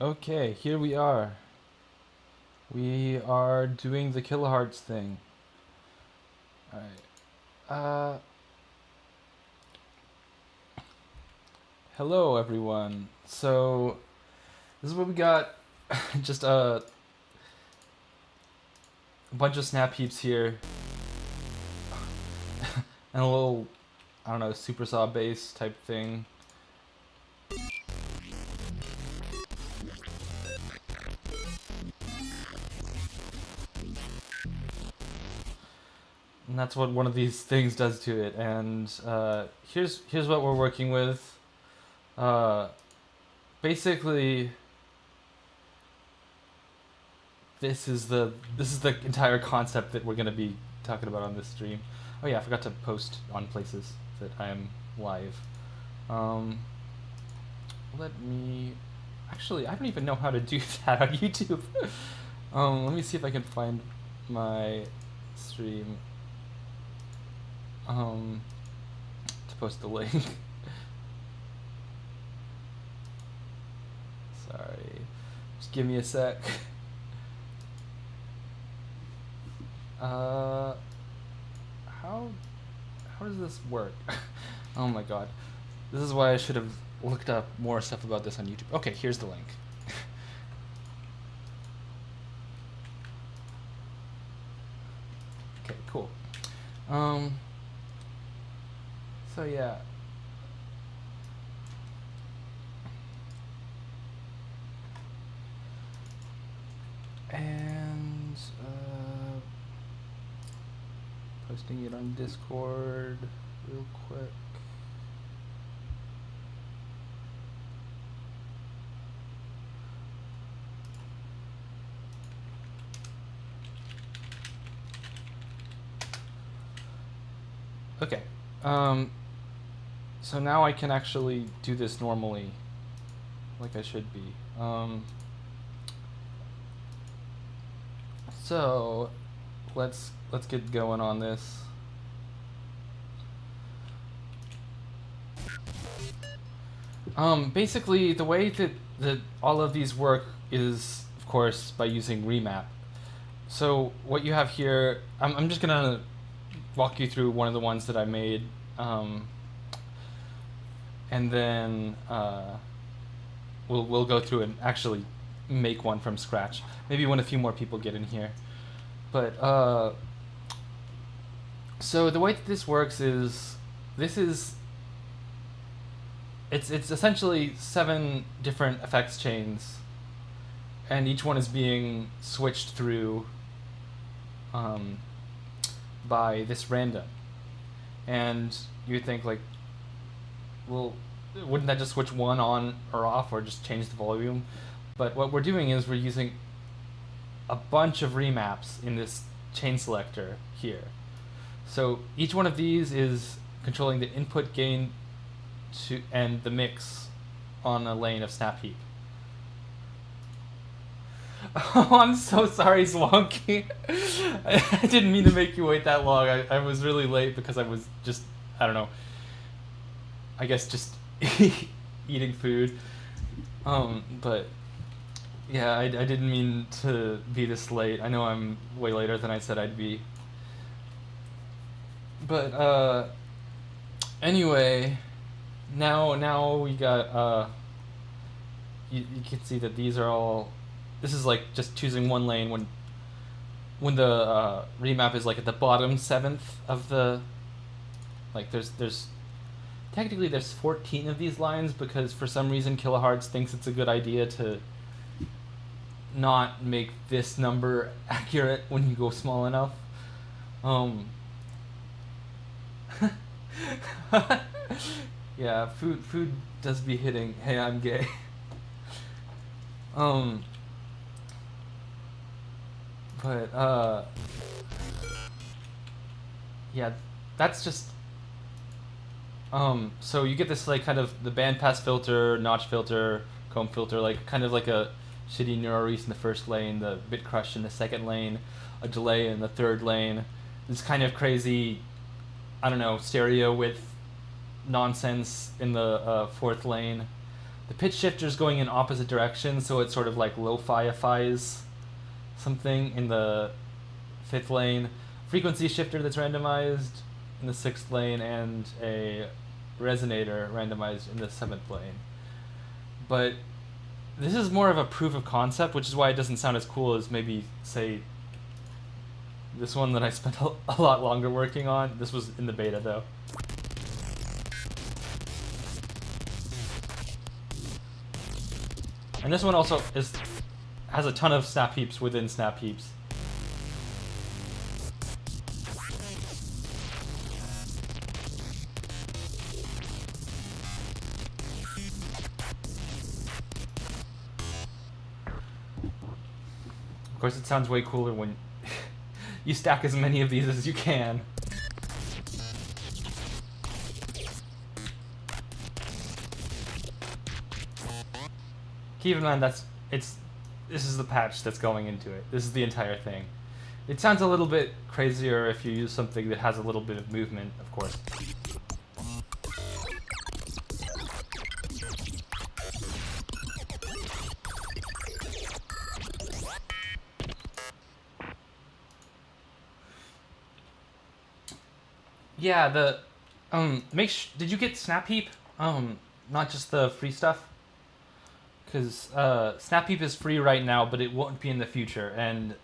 Okay, here we are. We are doing the Kilohearts thing. Alright. Uh, Hello everyone. So, this is what we got. Just a bunch of snap heaps here. And a little, I don't know, super saw base type thing. And that's what one of these things does to it. And here's what we're working with. Uh, Basically, this is the entire concept that we're gonna be talking about on this stream. Oh yeah, I forgot to post on places that I am live. Um, Let me. Actually, I don't even know how to do that on YouTube. Let me see if I can find my stream. To post the link. Sorry, just give me a sec. Uh, how does this work? Oh my god, this is why I should have looked up more stuff about this on YouTube. Okay, here's the link. Okay, cool. So yeah. And posting it on Discord real quick. Okay. So now I can actually do this normally, like I should be. So let's get going on this. Basically, the way that all of these work is, of course, by using remap. So what you have here, I'm just gonna walk you through one of the ones that I made, and then we'll go through and actually make one from scratch. Maybe when a few more people get in here. But so the way that this works is it's essentially 7 different effects chains, and each one is being switched through by this random. And you think like, well, wouldn't that just switch one on or off, or just change the volume? But what we're doing is we're using a bunch of remaps in this chain selector here. So each one of these is controlling the input gain to and the mix on a lane of Snap Heap. Oh, I'm so sorry, Swonky. I didn't mean to make you wait that long. I was really late because I was just, I don't know, I guess just eating food. But yeah, I didn't mean to be this late. I know I'm way later than I said I'd be. But anyway, now we got you can see that these are all. This is like just choosing one lane when the remap is like at the bottom 7th of the. Like there's technically there's 14 of these lines, because for some reason Kilohearts thinks it's a good idea to not make this number accurate when you go small enough. Yeah, food does be hitting. Hey, I'm gay. But yeah, that's just so you get this like kind of the bandpass filter, notch filter, comb filter, like kind of like a shitty neuroreese in the first lane, the bit crush in the second lane, a delay in the third lane. This kind of crazy, I don't know, stereo width nonsense in the 4th lane. the pitch shifter is going in opposite directions, so it sort of like lo-fi-ifies something in the 5th lane. Frequency shifter that's randomized in the 6th lane, and a resonator randomized in the 7th lane. But this is more of a proof of concept, which is why it doesn't sound as cool as maybe, say, this one that I spent a lot longer working on. This was in the beta, though. And this one also has a ton of snap heaps within snap heaps. Of course, it sounds way cooler when you stack as many of these as you can. Keep in mind this is the patch that's going into it. This is the entire thing. It sounds a little bit crazier if you use something that has a little bit of movement, of course. Yeah, did you get Snap Heap? Not just the free stuff? Because Snap Heap is free right now, but it won't be in the future, and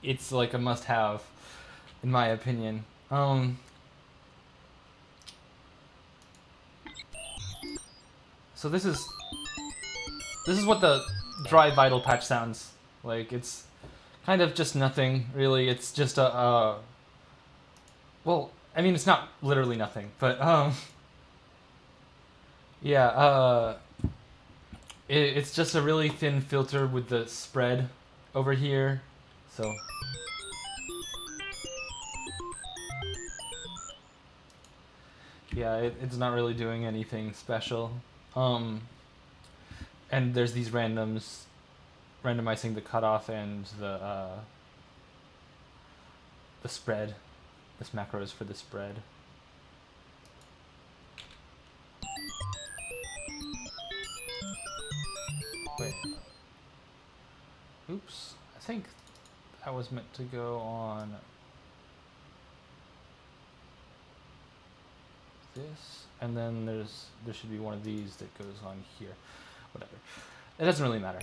it's like a must-have, in my opinion. So this is what the dry vital patch sounds like. It's kind of just nothing, really. It's just well, I mean, it's not literally nothing, but yeah, it's just a really thin filter with the spread over here, so. Yeah, it's not really doing anything special. And there's these randomizing the cutoff and the spread. This macro is for the spread. Wait. Oops. I think that was meant to go on this, and then there should be one of these that goes on here. Whatever. It doesn't really matter.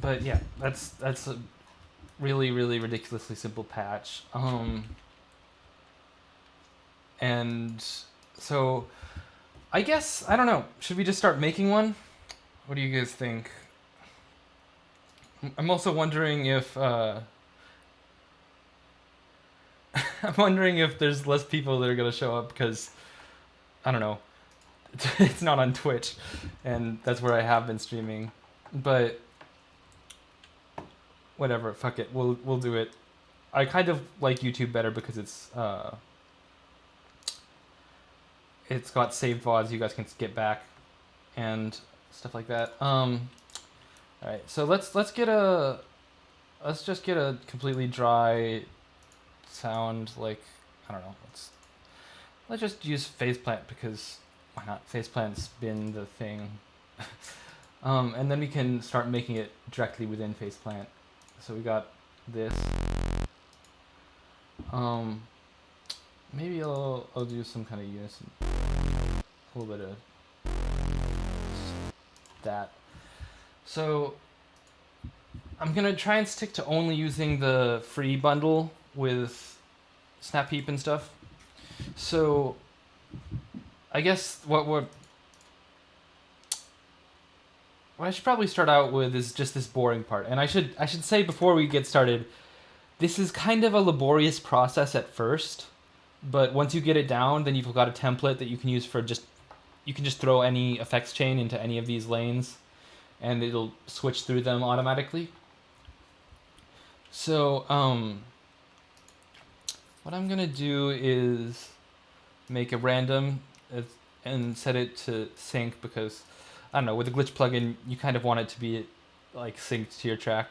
But yeah, that's a really, really ridiculously simple patch. And so I guess, I don't know, should we just start making one? What do you guys think? I'm also wondering if I'm wondering if there's less people that are gonna show up because, I don't know, it's not on Twitch, and that's where I have been streaming. But whatever, fuck it, we'll do it. I kind of like YouTube better because it's got saved VODs you guys can skip back and stuff like that. All right, so let's just get a completely dry sound, like, I don't know, let's just use faceplant because why not? Faceplant's been the thing. And then we can start making it directly within faceplant. So we got this. Maybe I'll do some kind of unison. A little bit of that. So I'm gonna try and stick to only using the free bundle with Snap Heap and stuff. So I guess what I should probably start out with is just this boring part. And I should say before we get started, this is kind of a laborious process at first, but once you get it down, then you've got a template that you can use for you can just throw any effects chain into any of these lanes, and it'll switch through them automatically. So what I'm gonna do is make a random and set it to sync because, I don't know, with the glitch plugin, you kind of want it to be like synced to your track.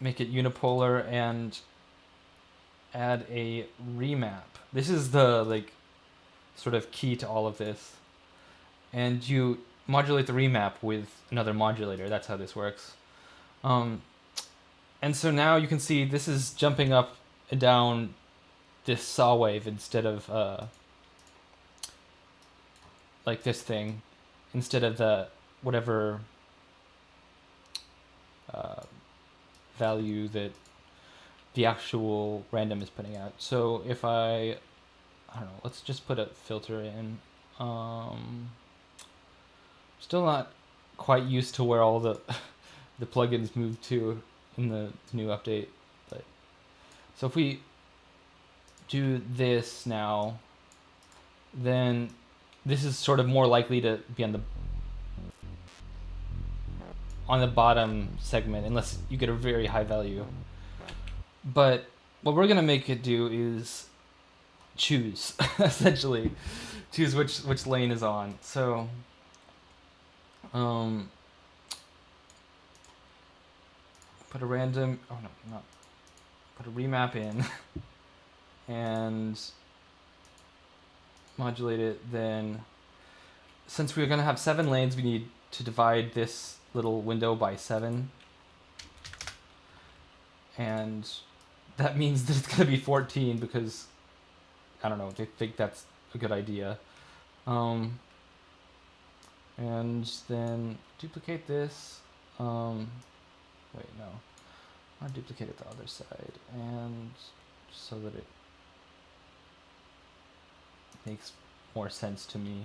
Make it unipolar and add a remap. This is the like sort of key to all of this. And you modulate the remap with another modulator. That's how this works. And so now you can see this is jumping up and down this saw wave instead of like this thing, instead of the whatever value that the actual random is putting out. So if I don't know, let's just put a filter in. Still not quite used to where all the the plugins moved to in the new update, but so if we do this now, then this is sort of more likely to be on the bottom segment unless you get a very high value. But what we're gonna make it do is choose essentially choose which lane is on. So put a random put a remap in and modulate it. Then since we're going to have 7 lanes, we need to divide this little window by 7, and that means that it's going to be 14 because I don't know, they think that's a good idea. And then duplicate this. Wait, no. I'll duplicate it the other side, and so that it makes more sense to me.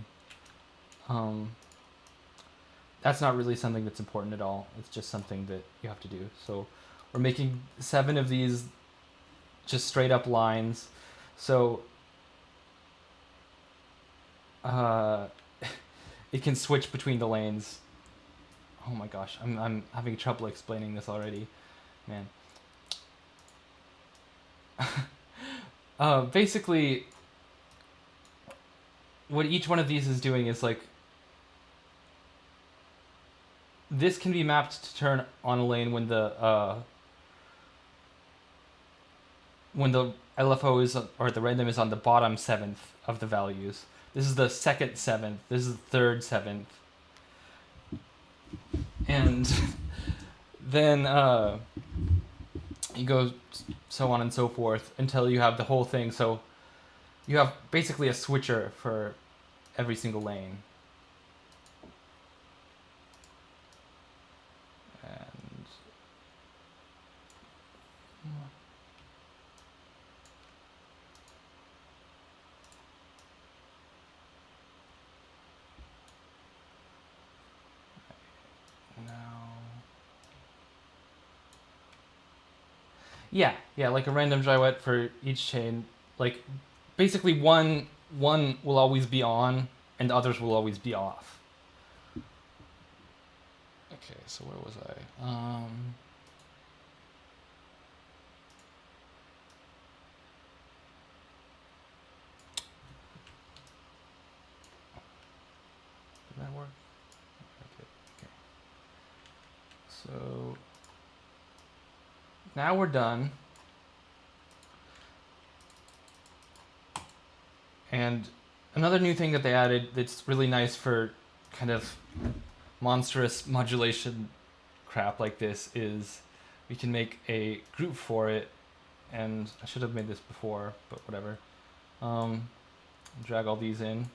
That's not really something that's important at all. It's just something that you have to do. So we're making 7 of these just straight up lines. So it can switch between the lanes. Oh my gosh, I'm having trouble explaining this already, man. Basically, what each one of these is doing is like, this can be mapped to turn on a lane when the LFO is, or the random is on the bottom 7th of the values. This is the second 7th. This is the third 7th. And then you go so on and so forth until you have the whole thing. So you have basically a switcher for every single lane. And yeah, like a random dry wet for each chain. Like basically one will always be on and the others will always be off. Okay, so where was I? Did that work? Okay. So now we're done. And another new thing that they added that's really nice for kind of monstrous modulation crap like this is we can make a group for it. And I should have made this before, but whatever. Drag all these in.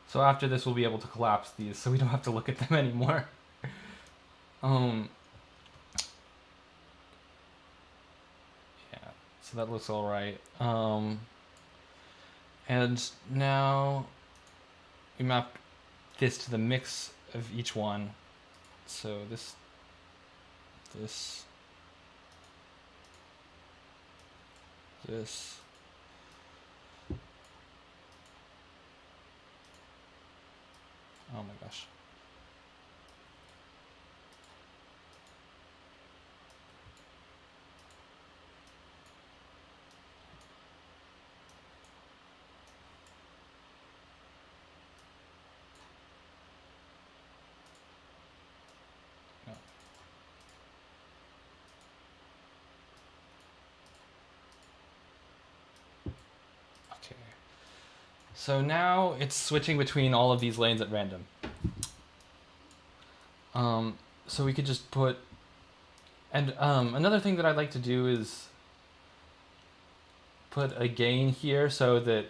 So after this, we'll be able to collapse these, so we don't have to look at them anymore. Yeah, so that looks all right. And now we map this to the mix of each one. So this. Oh my gosh. So now it's switching between all of these lanes at random. So we could just put, and another thing that I'd like to do is put a gain here so that,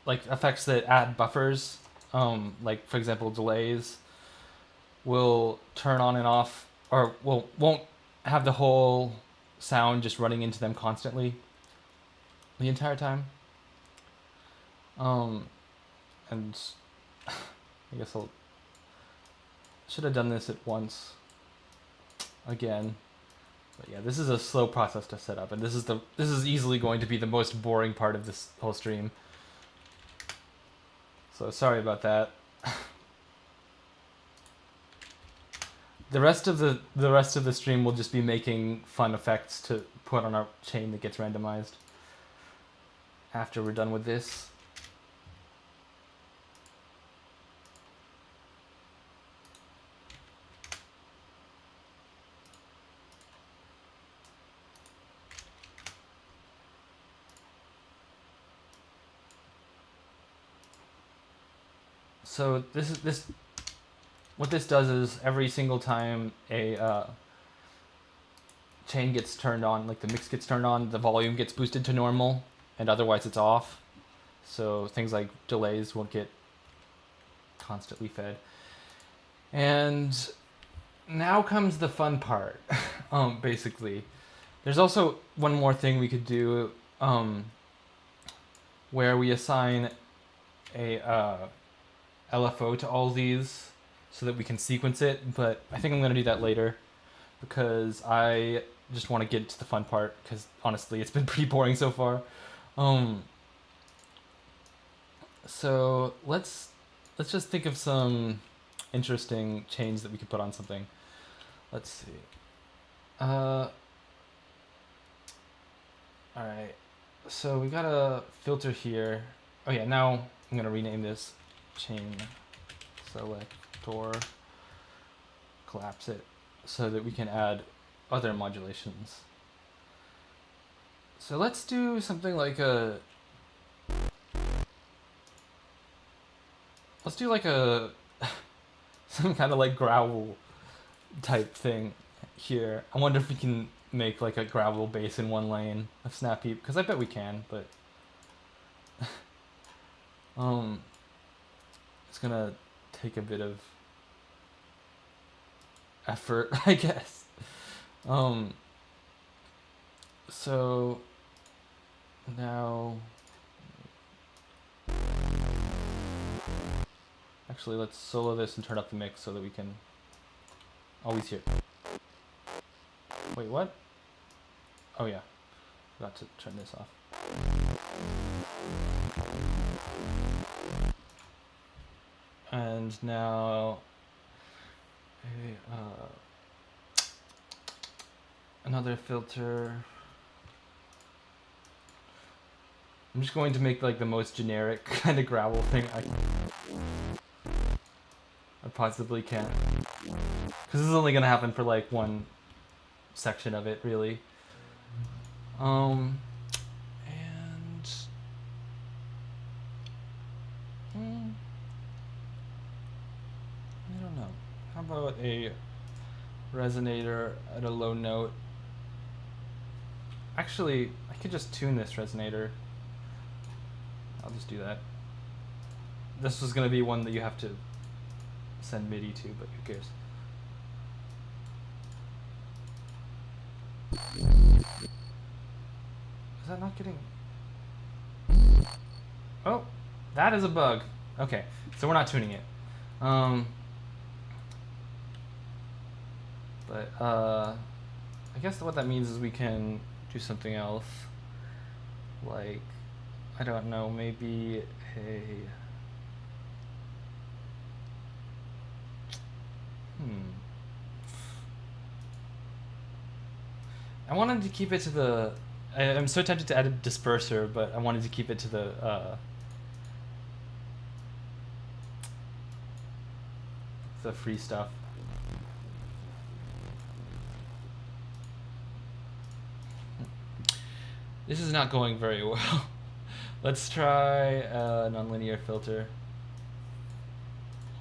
like, effects that add buffers, like for example delays, will turn on and off, or won't have the whole sound just running into them constantly the entire time. And I guess I should have done this at once again. But yeah, this is a slow process to set up, and this is easily going to be the most boring part of this whole stream. So sorry about that. The rest of the stream will just be making fun effects to put on our chain that gets randomized after we're done with this. So what this does is every single time a chain gets turned on, like the mix gets turned on, the volume gets boosted to normal, and otherwise it's off. So things like delays won't get constantly fed. And now comes the fun part. Basically, there's also one more thing we could do, where we assign a LFO to all these so that we can sequence it, but I think I'm going to do that later because I just want to get to the fun part, because honestly it's been pretty boring so far. So let's just think of some interesting chains that we could put on something. Let's see. Alright, so we got a filter here. Oh yeah, now I'm going to rename this chain selector, collapse it so that we can add other modulations. So let's do something like some kind of like growl type thing here. I wonder if we can make like a gravel bass in one lane of Snap Heap, because I bet we can, but it's gonna take a bit of effort, I guess. So now, actually let's solo this and turn up the mix so that we can always hear. Wait, what? Oh yeah, forgot to turn this off. And now another filter. I'm just going to make like the most generic kind of gravel thing I possibly can, because this is only gonna happen for like one section of it, really. And I don't know. How about a resonator at a low note? Actually, I could just tune this resonator. I'll just do that. This was gonna be one that you have to send MIDI to, but who cares? Is that not getting... Oh, that is a bug. Okay, so we're not tuning it. But I guess what that means is we can do something else. Like, I don't know, maybe a... I wanted to keep it to the... I'm so tempted to add a disperser, but I wanted to keep it to the free stuff. This is not going very well. Let's try a nonlinear filter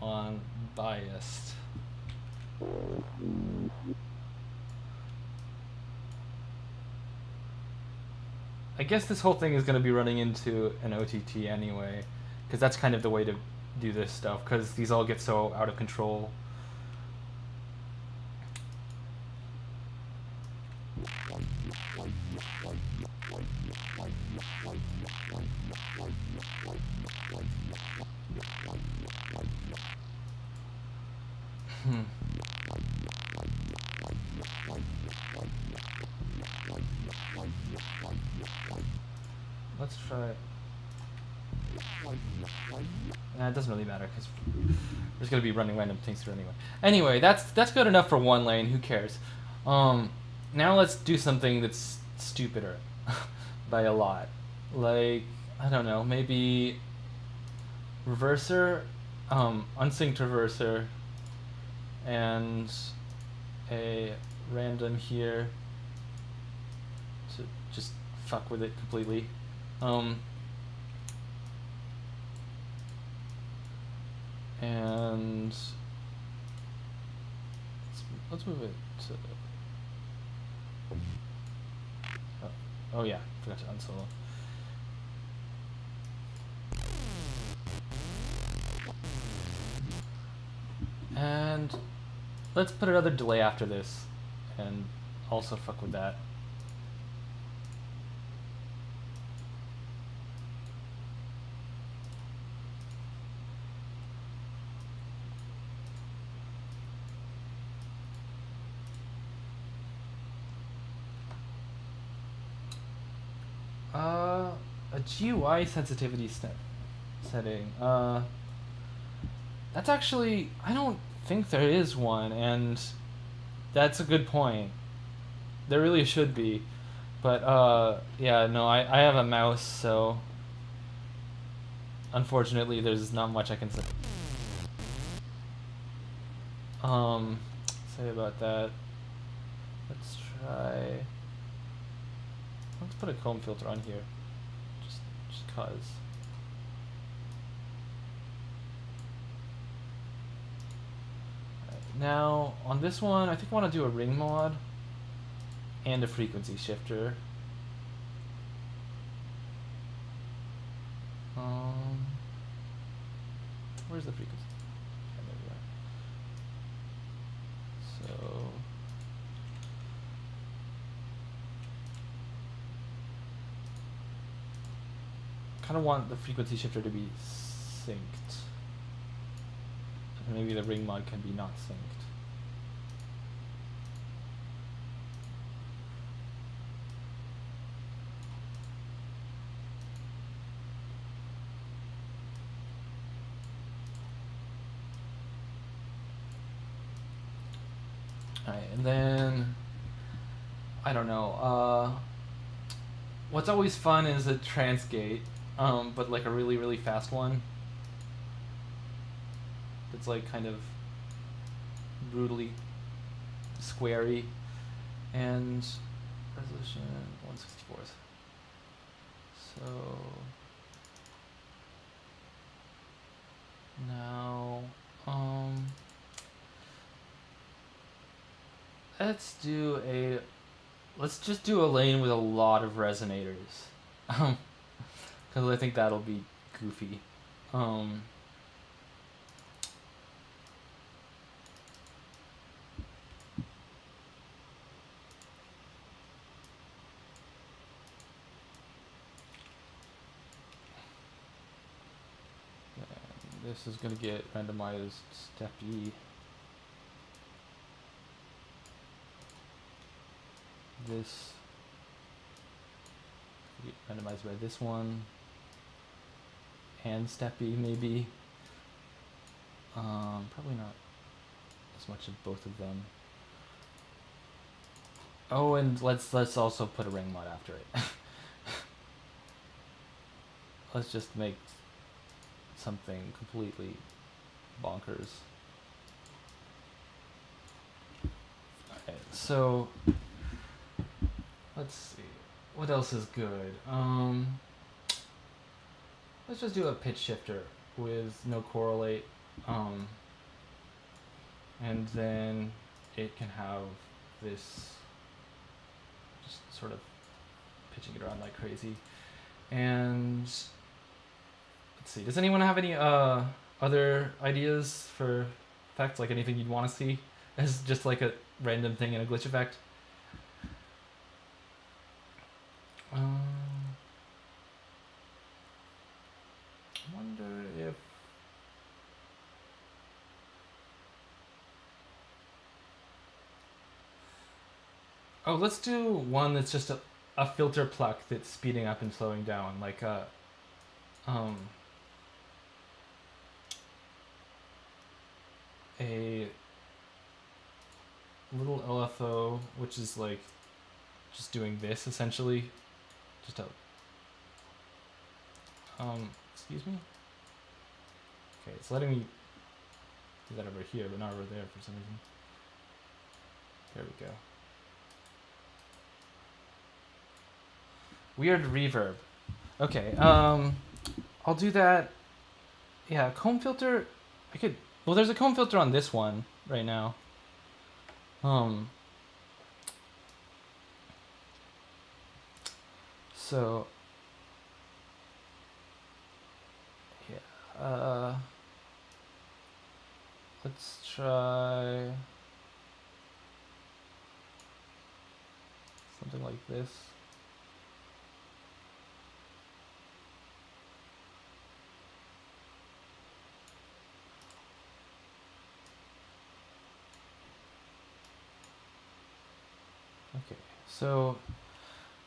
on biased. I guess this whole thing is going to be running into an OTT anyway, because that's kind of the way to do this stuff, because these all get so out of control. Let's try. Nah, it doesn't really matter because we're just gonna be running random things through anyway. Anyway, that's good enough for one lane. Who cares? Now let's do something that's stupider by a lot. Like, I don't know, maybe reverser, unsynced reverser, and a random here to just fuck with it completely. And let's move it to. Oh yeah, forgot to unsolo. And let's put another delay after this, and also fuck with that. A GUI sensitivity setting. That's actually, I don't think there is one, and that's a good point. There really should be, but yeah, no, I have a mouse, so unfortunately there's not much I can say about that. Let's put a comb filter on here, just cause. Now, on this one, I think I want to do a ring mod and a frequency shifter. Where's the frequency? Okay, there we are. So, kind of want the frequency shifter to be synced. Maybe the ring mod can be not synced. Alright, and then I don't know. What's always fun is a transgate, but like a really, really fast one. It's like kind of brutally squarey, and resolution 1/64. So now let's just do a lane with a lot of resonators, because I think that'll be goofy. This is going to get randomized step E. This get randomized by this one and step E maybe. Probably not as much of both of them. Oh, and let's also put a ring mod after it. Let's just make something completely bonkers. Okay, so let's see. What else is good? let's just do a pitch shifter with no correlate, and then it can have this just sort of pitching it around like crazy. And let's see, does anyone have any other ideas for effects, like anything you'd want to see as just like a random thing in a glitch effect? I wonder if let's do one that's just a filter pluck that's speeding up and slowing down, like a little LFO, which is like just doing this essentially. Just a excuse me? Okay, it's letting me do that over here, but not over there for some reason. There we go. Weird reverb. Okay, I'll do that. Yeah, comb filter, I could, well, there's a comb filter on this one right now. So, yeah, let's try something like this. Okay, so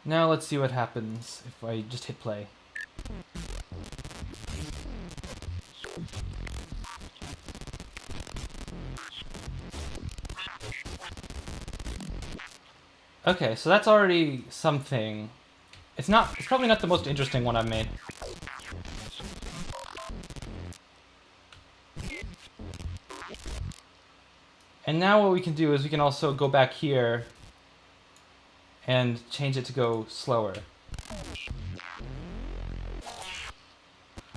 now let's see what happens if I just hit play. Okay, so that's already something. It's probably not the most interesting one I've made. And now what we can do is we can also go back here and change it to go slower.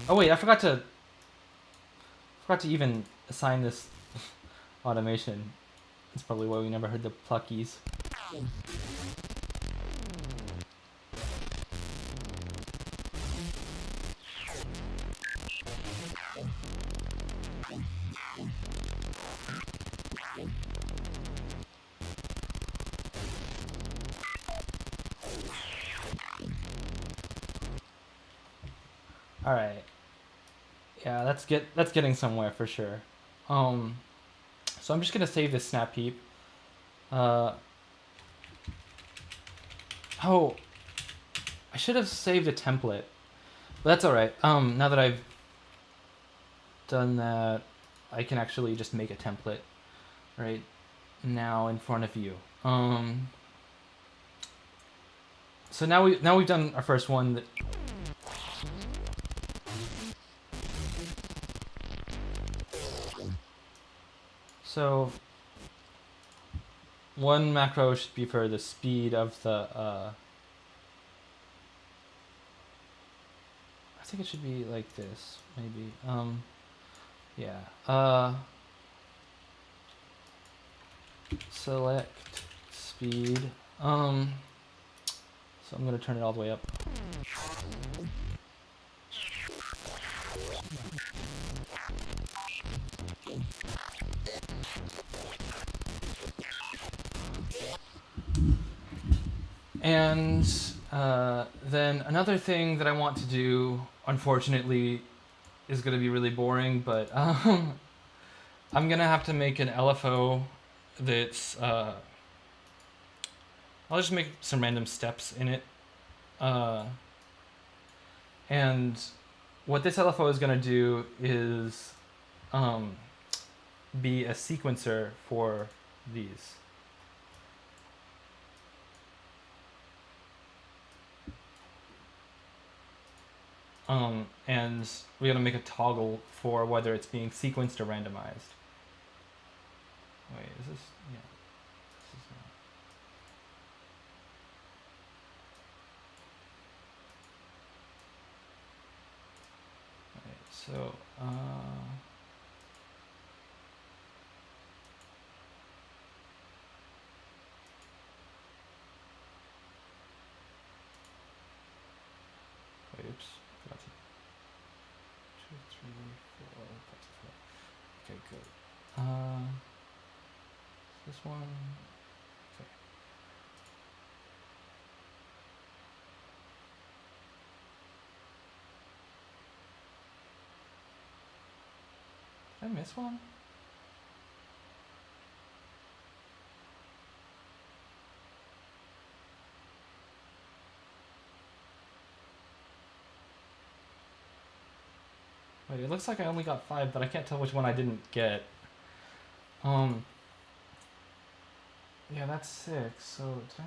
Oh wait, I forgot to even assign this automation. That's probably why we never heard the pluckies. All right. Yeah, that's getting somewhere for sure. So I'm just gonna save this snap heap. Oh, I should have saved a template, but that's all right. Now that I've done that, I can actually just make a template right now in front of you. So now we've done our first one. So one macro should be for the speed of the. I think it should be like this, maybe. Yeah. Select speed. So I'm gonna turn it all the way up. And then another thing that I want to do, unfortunately, is going to be really boring, but I'm going to have to make an LFO that's... I'll just make some random steps in it. And what this LFO is going to do is be a sequencer for these. And we're going to make a toggle for whether it's being sequenced or randomized. Wait, is this? Yeah. This is So, wait, oops, forgot to. 2, 3, 4, 5, 6, 7. Okay, good. This one. Okay. Did I miss one? Wait, it looks like I only got 5, but I can't tell which one I didn't get. Yeah, that's 6. So did I?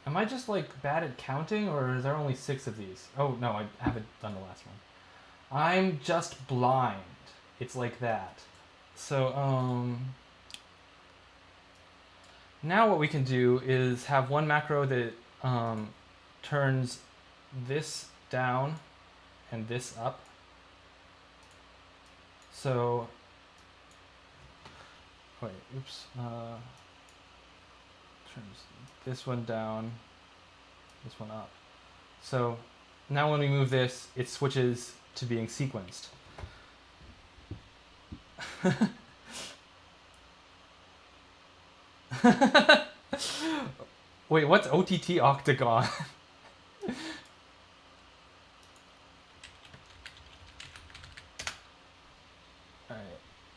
Am I just like bad at counting, or is there only 6 of these? Oh no, I haven't done the last one. I'm just blind. It's like that. So now what we can do is have one macro that turns this down and this up. So wait, oops. Turns this one down, this one up. So now when we move this, it switches to being sequenced. Wait, what's OTT octagon?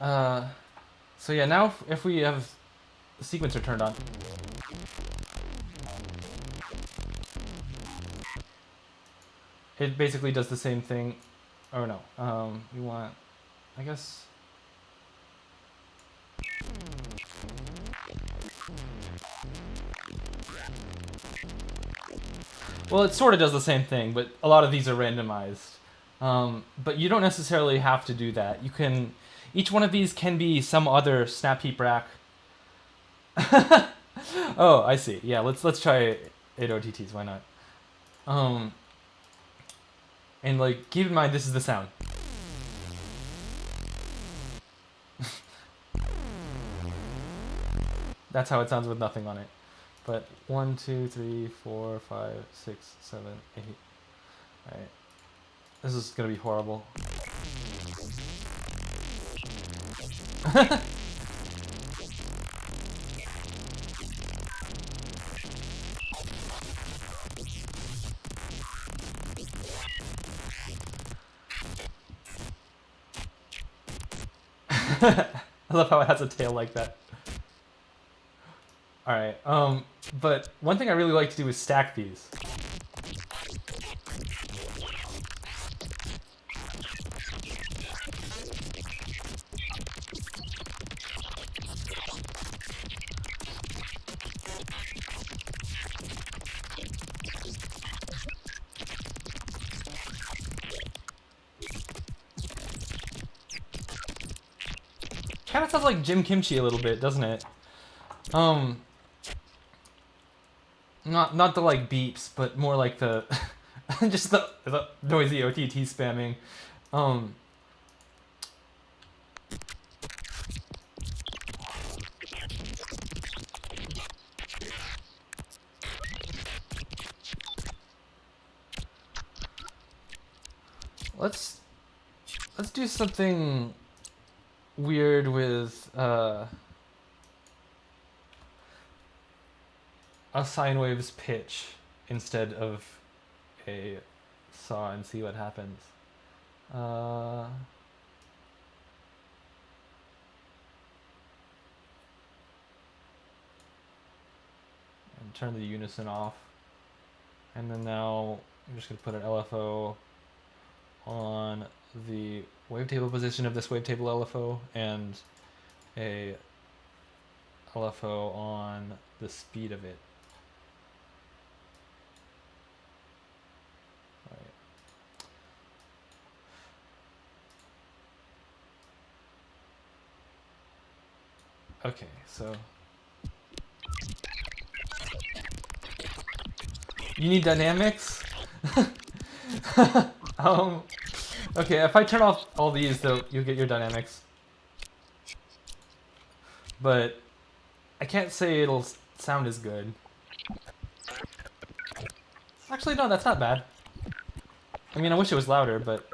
Alright. So yeah, now if we have the sequencer turned on. It basically does the same thing. Oh no. We want, I guess. Well, it sort of does the same thing, but a lot of these are randomized. But you don't necessarily have to do that. You can, each one of these can be some other snap heap rack. Oh, I see. Yeah, let's try 8 OTTs. Why not? And like, keep in mind this is the sound. That's how it sounds with nothing on it. But 1, 2, 3, 4, 5, 6, 7, 8. All right. This is gonna be horrible. I love how it has a tail like that. Alright, but one thing I really like to do is stack these. Kind of sounds like Jim Kimchi a little bit, doesn't it? Not the like beeps, but more like the just the noisy OTT spamming. Let's do something weird with a sine wave's pitch instead of a saw and see what happens. And turn the unison off. And then now I'm just going to put an LFO on the wavetable position of this wavetable LFO and a LFO on the speed of it. Okay, so you need dynamics. Okay, if I turn off all these, though, you'll get your dynamics. But I can't say it'll sound as good. Actually, no, that's not bad. I mean, I wish it was louder, but...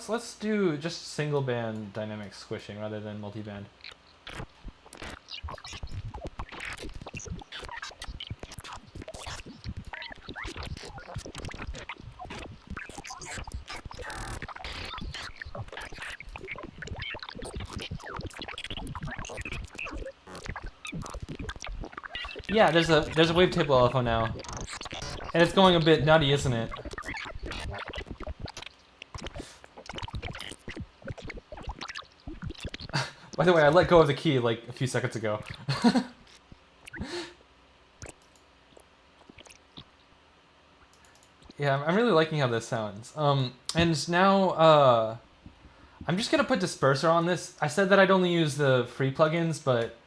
let's do just single band dynamic squishing rather than multi-band. Yeah, there's a wavetable alpha now, and it's going a bit nutty, isn't it? By the way, I let go of the key like a few seconds ago. Yeah, I'm really liking how this sounds. And now I'm just gonna put disperser on this. I said that I'd only use the free plugins, but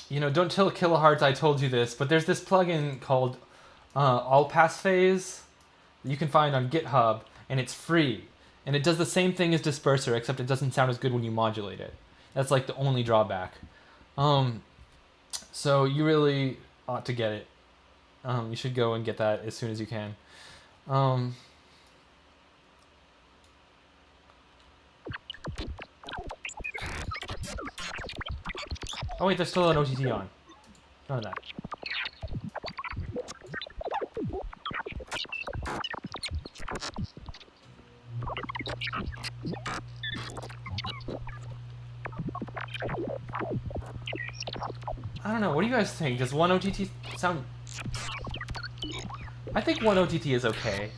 you know, don't tell Kilohearts I told you this, but there's this plugin called All Pass Phase that you can find on GitHub, and it's free. And it does the same thing as disperser, except it doesn't sound as good when you modulate it. That's like the only drawback. So you really ought to get it. You should go and get that as soon as you can. Oh wait, there's still an OTT on. None of that. I don't know, what do you guys think? Does one OTT sound... I think one OTT is okay.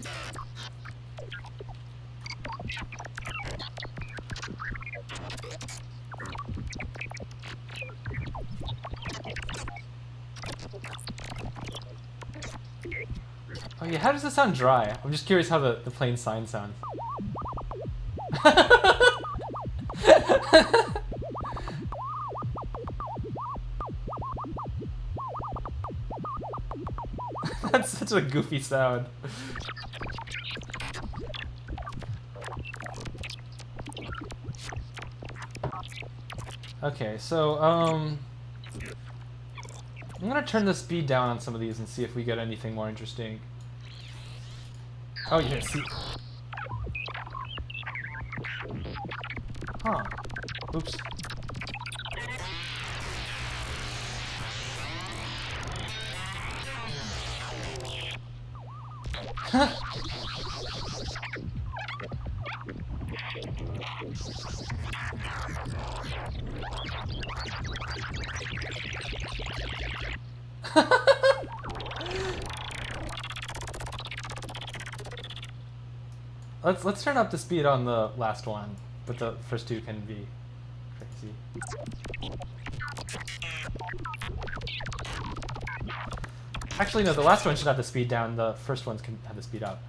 Oh yeah, how does this sound dry? I'm just curious how the plain sine sounds. That's such a goofy sound. Okay, so I'm gonna turn the speed down on some of these and see if we get anything more interesting. Oh yeah, see. Huh. Oops. Let's turn up the speed on the last one, but the first two can be crazy. Actually, no, the last one should have the speed down, the first ones can have the speed up.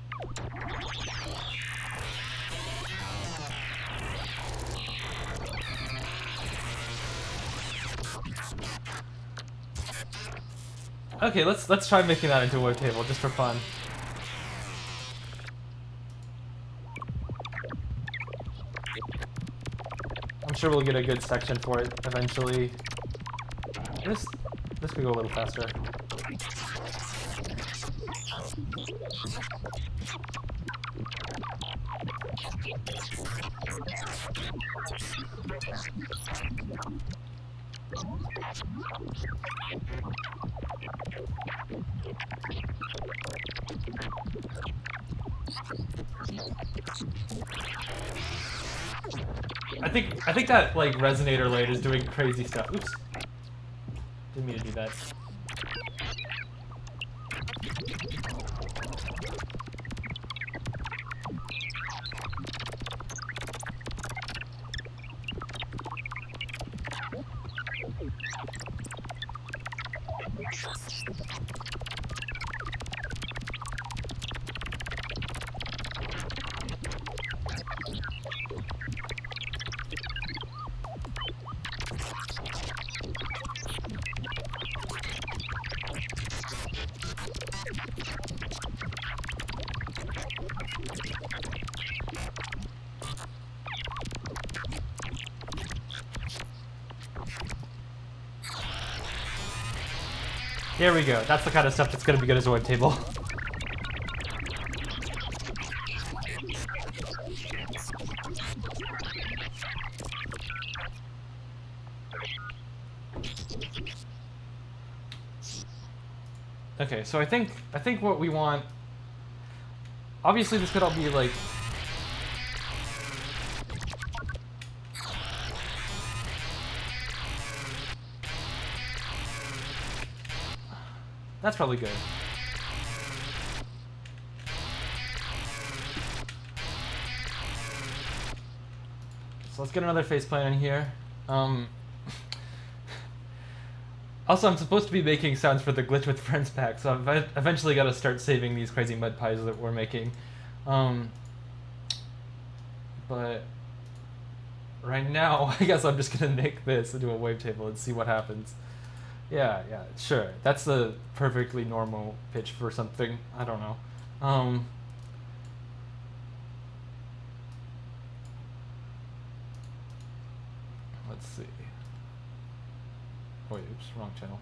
Okay, let's try making that into a wavetable just for fun. I'm sure we'll get a good section for it eventually. This could go a little faster. I think that like resonator light is doing crazy stuff. Oops. Didn't mean to do that. There we go. That's the kind of stuff that's going to be good as a wavetable. Okay, so I think what we want. Obviously, this could all be like. That's probably good. So let's get another faceplant in here. Also, I'm supposed to be making sounds for the Glitch with Friends pack, so I've eventually got to start saving these crazy mud pies that we're making. But right now, I guess I'm just going to make this into a wavetable and see what happens. Yeah, sure. That's a perfectly normal pitch for something. I don't know. Let's see. Wait, oops, wrong channel.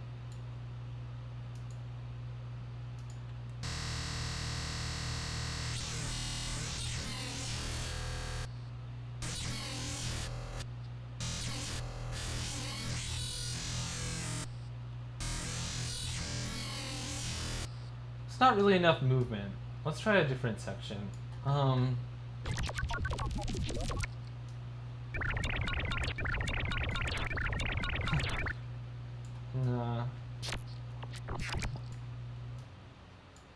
It's not really enough movement. Let's try a different section. Nah.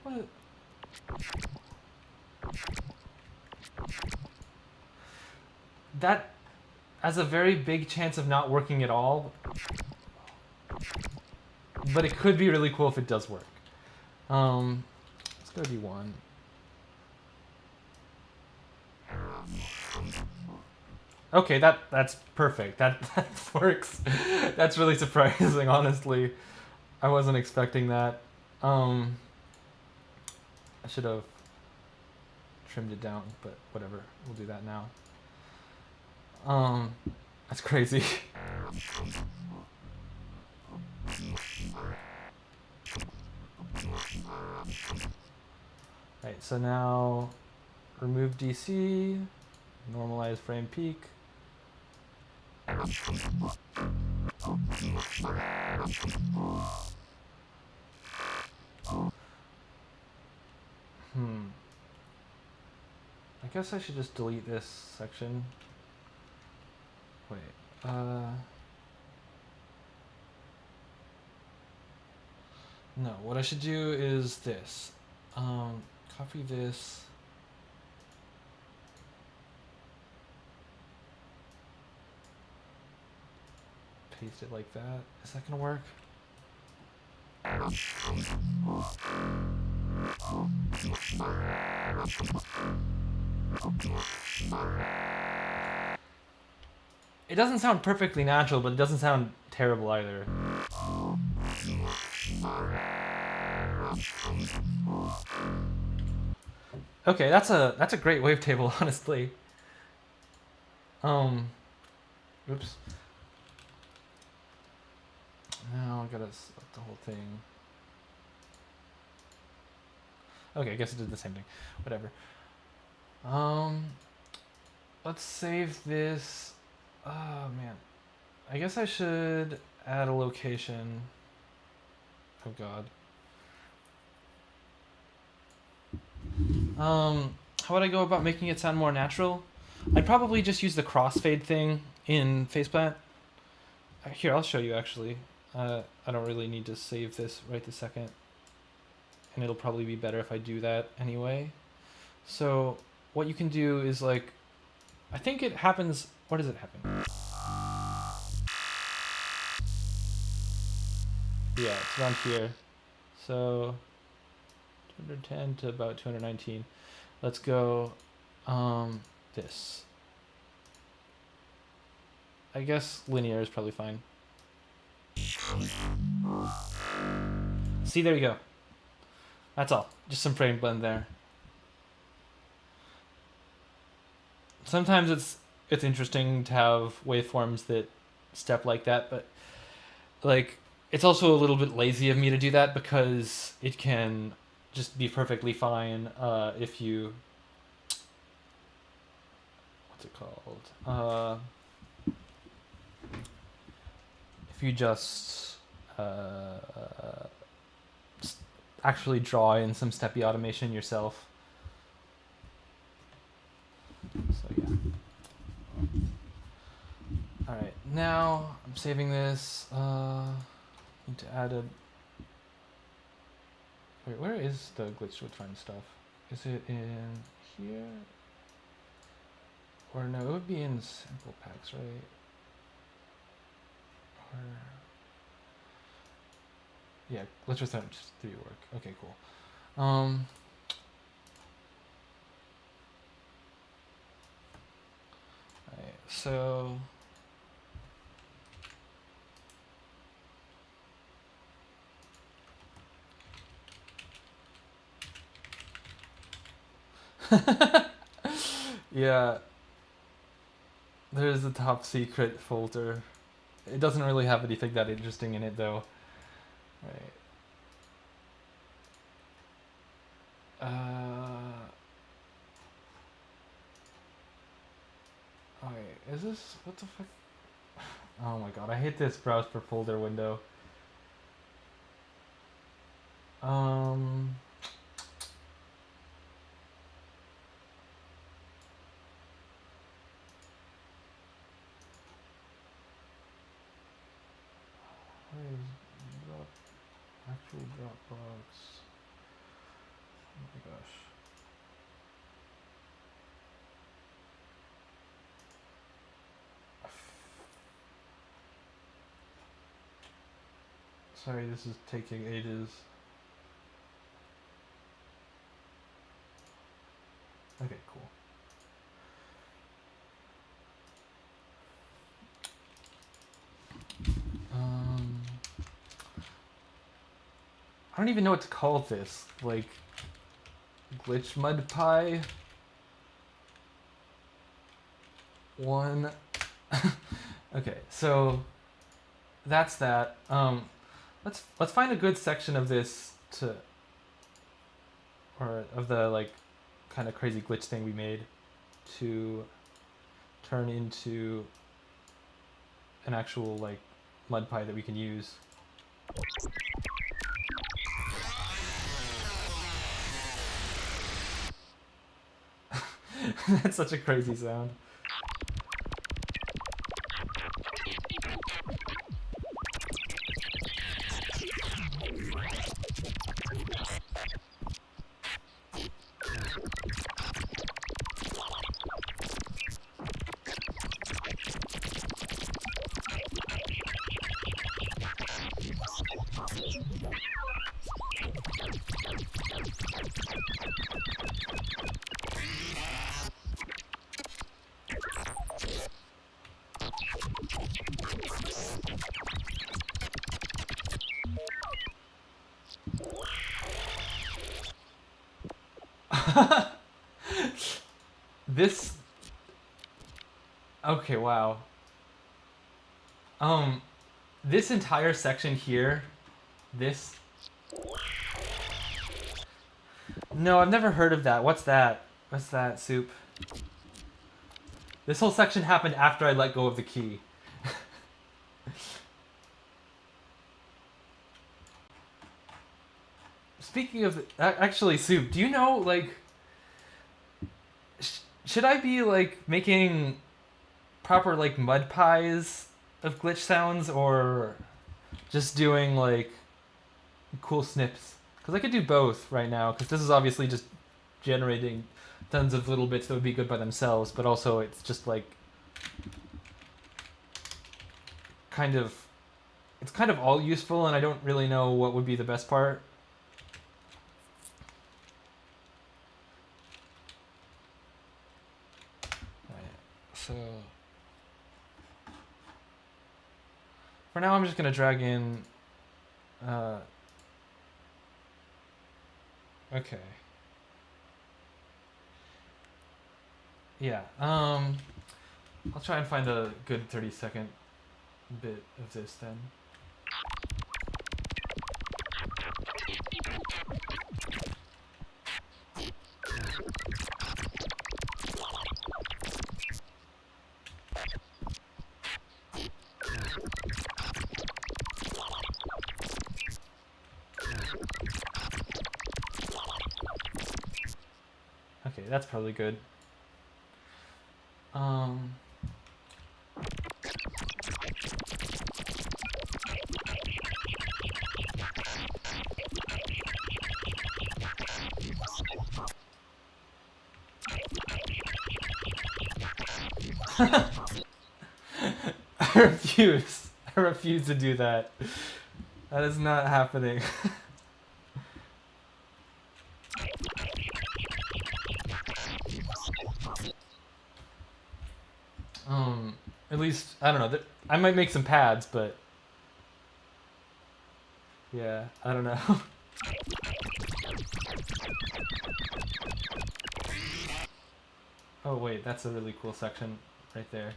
What? That has a very big chance of not working at all. But it could be really cool if it does work. Let's go D1. Okay, that's perfect. That works. That's really surprising, honestly. I wasn't expecting that. I should have trimmed it down, but whatever. We'll do that now. That's crazy. Right, so now remove DC, normalize frame peak. I guess I should just delete this section. Wait, no, what I should do is this. Copy this. Paste it like that. Is that gonna work? It doesn't sound perfectly natural, but it doesn't sound terrible either. Okay, that's a great wavetable, honestly. Oops. Now I gotta select the whole thing. Okay, I guess it did the same thing. Whatever. Let's save this. Oh man, I guess I should add a location. Oh god. How would I go about making it sound more natural? I'd probably just use the crossfade thing in faceplant. Here, I'll show you actually. I don't really need to save this right this second. And it'll probably be better if I do that anyway. So what you can do is like, I think it happens, where does it happen? Yeah, it's around here. So 210 to about 219. Let's go this. I guess linear is probably fine. See, there you go. That's all. Just some frame blend there. Sometimes it's interesting to have waveforms that step like that, but like it's also a little bit lazy of me to do that because it can just be perfectly fine if you, what's it called? If you just actually draw in some steppy automation yourself. So yeah. Alright, now I'm saving this. Need to add a... Wait, where is the glitch with trying stuff? Is it in here? Or no, it would be in sample packs, right? Or... Yeah, let's just have just 3 work. Okay, cool. Alright, so... Yeah, there's a top secret folder. It doesn't really have anything that interesting in it though. Right. Okay, is this, what the fuck? Oh my god, I hate this browse per folder window. Where is drop, actual Dropbox? Oh my gosh. Sorry, this is taking ages. Okay, cool. I don't even know what to call this. Like, glitch mud pie? 1. Okay, so that's that. Let's find a good section of this to, or of the like kind of crazy glitch thing we made to turn into an actual like mud pie that we can use. That's such a crazy sound. This... Okay, wow. This entire section here, this... No, I've never heard of that. What's that? What's that, Soup? This whole section happened after I let go of the key. Speaking of... Actually, Soup, do you know, like... Should I be, like, making proper, like, mud pies of glitch sounds, or just doing, like, cool snips? Because I could do both right now, because this is obviously just generating tons of little bits that would be good by themselves, but also it's just, like, kind of... It's kind of all useful, and I don't really know what would be the best part. So for now, I'm just gonna drag in. Okay. Yeah. I'll try and find a good 30-second bit of this then. Okay, that's probably good. I refuse. I refuse to do that. That is not happening. At least, I don't know. I might make some pads, but yeah, I don't know. Oh wait, that's a really cool section right there.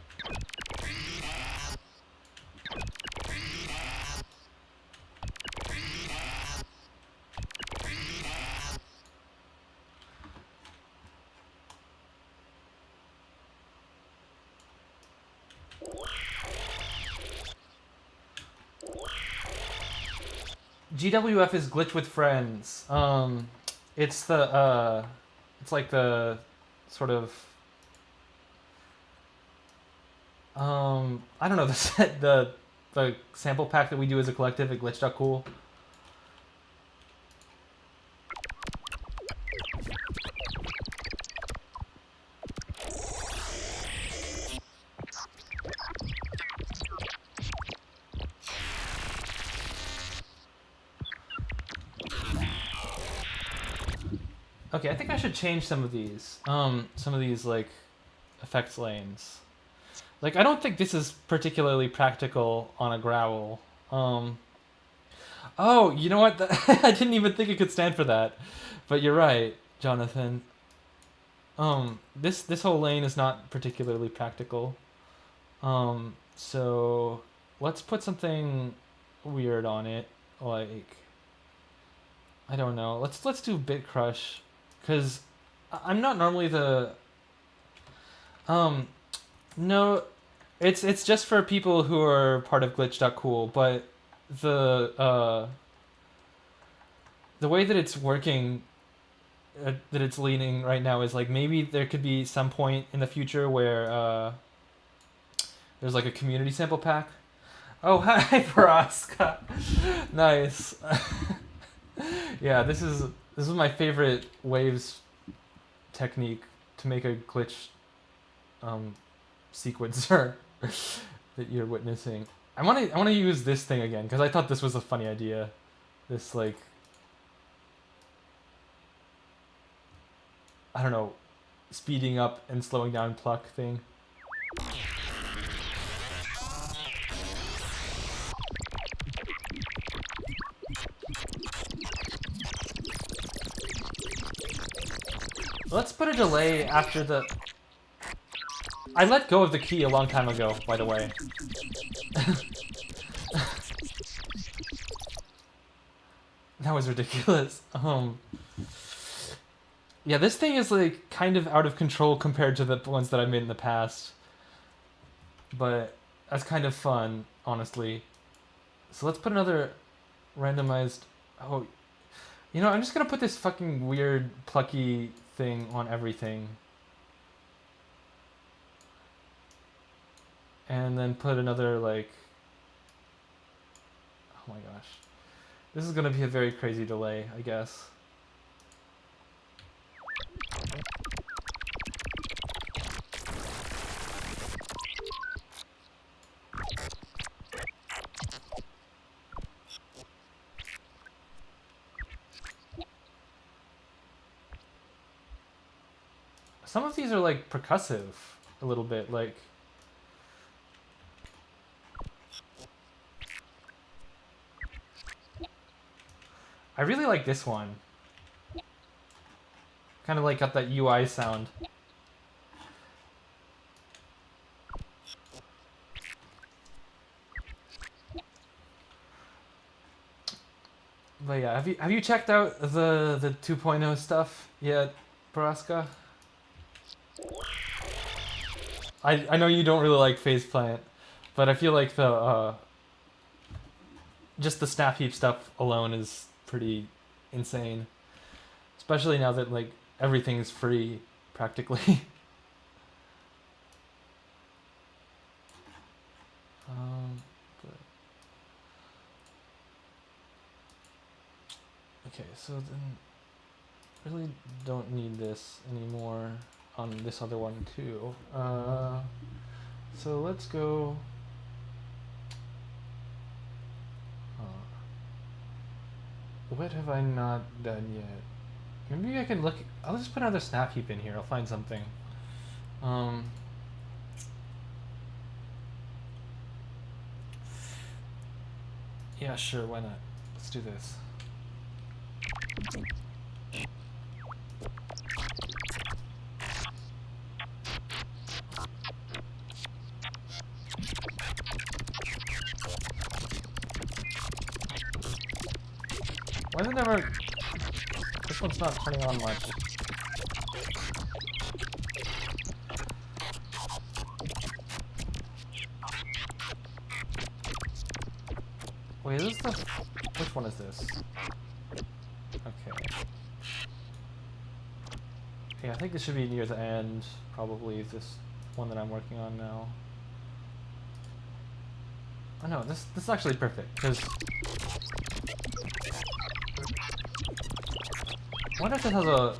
GWF is glitch with friends. It's the it's like the sort of I don't know, the sample pack that we do as a collective at glitch.cool. Okay, I think I should change some of these like effects lanes. Like, I don't think this is particularly practical on a gravel. Oh, you know what? I didn't even think it could stand for that. But you're right, Jonathan. This whole lane is not particularly practical. So let's put something weird on it, like I don't know. Let's do Bit Crush, because I'm not normally the no, it's just for people who are part of glitch.cool, but the the way that it's working, that it's leaning right now is like maybe there could be some point in the future where there's like a community sample pack. Oh, hi, Paraska. Nice. Yeah, this is my favorite waves technique to make a glitch sequencer that you're witnessing. I want to use this thing again because I thought this was a funny idea. This like I don't know, speeding up and slowing down pluck thing. Let's put a delay after the... I let go of the key a long time ago, by the way. That was ridiculous. Yeah, this thing is like kind of out of control compared to the ones that I made in the past. But that's kind of fun, honestly. So let's put another randomized... Oh, you know, I'm just gonna put this fucking weird plucky thing on everything. And then put another, like... Oh my gosh. This is gonna be a very crazy delay, I guess. Some of these are like percussive a little bit, like I really like this one. Kind of like got that UI sound. But yeah, have you checked out the 2.0 stuff yet, Paraska? I know you don't really like Phase Plant, but I feel like the just the Snap Heap stuff alone is pretty insane, especially now that like everything's free practically. But okay, so then really don't need this anymore on this other one too. So let's go. What have I not done yet? Maybe I can look. I'll just put another snap heap in here. I'll find something. Yeah, sure. Why not? Let's do this. Why is it never... This one's not turning on much. Wait, is this the... Which one is this? Okay. Yeah, I think this should be near the end, probably, this one that I'm working on now. Oh no, this is actually perfect, because... I wonder if this has a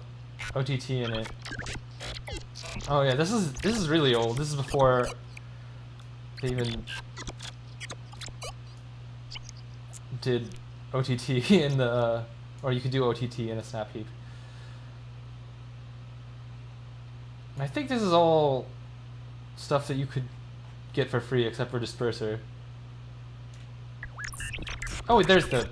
OTT in it. Oh yeah, this is really old. This is before they even did OTT in the or you could do OTT in a snap heap. And I think this is all stuff that you could get for free except for disperser. Oh wait, there's the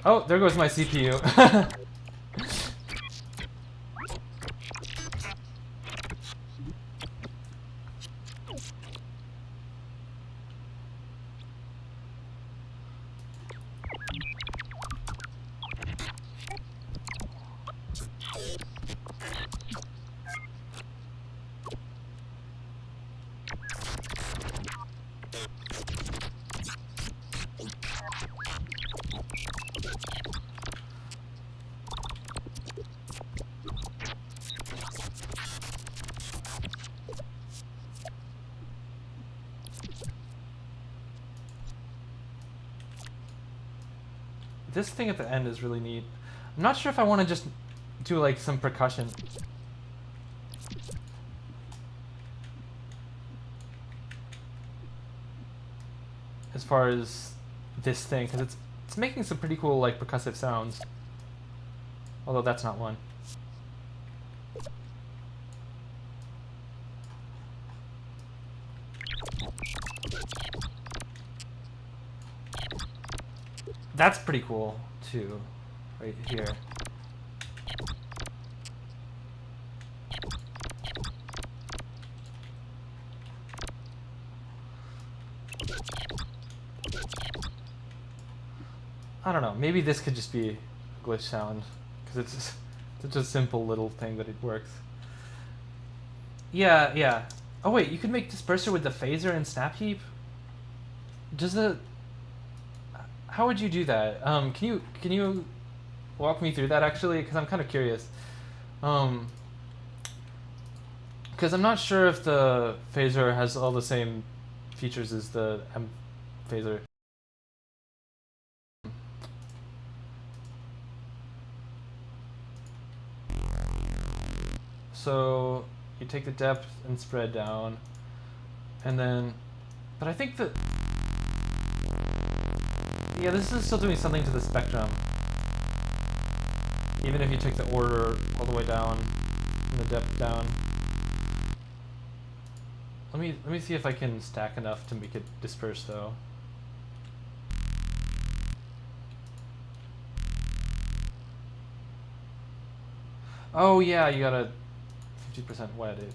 Oh, there goes my CPU. This thing at the end is really neat. I'm not sure if I want to just do like some percussion. As far as this thing, because it's making some pretty cool like percussive sounds. Although that's not one. That's pretty cool too, right here. I don't know, maybe this could just be a glitch sound, because it's such a simple little thing that it works. Yeah, yeah. Oh wait, you could make disperser with the phaser and snap heap? Does the... How would you do that? Can you walk me through that actually? Because I'm kind of curious. Because I'm not sure if the phaser has all the same features as the M phaser. So you take the depth and spread down, and then, but I think that, yeah, this is still doing something to the spectrum. Even if you take the order all the way down and the depth down. Let me see if I can stack enough to make it disperse though. Oh yeah, you gotta 50% wet it.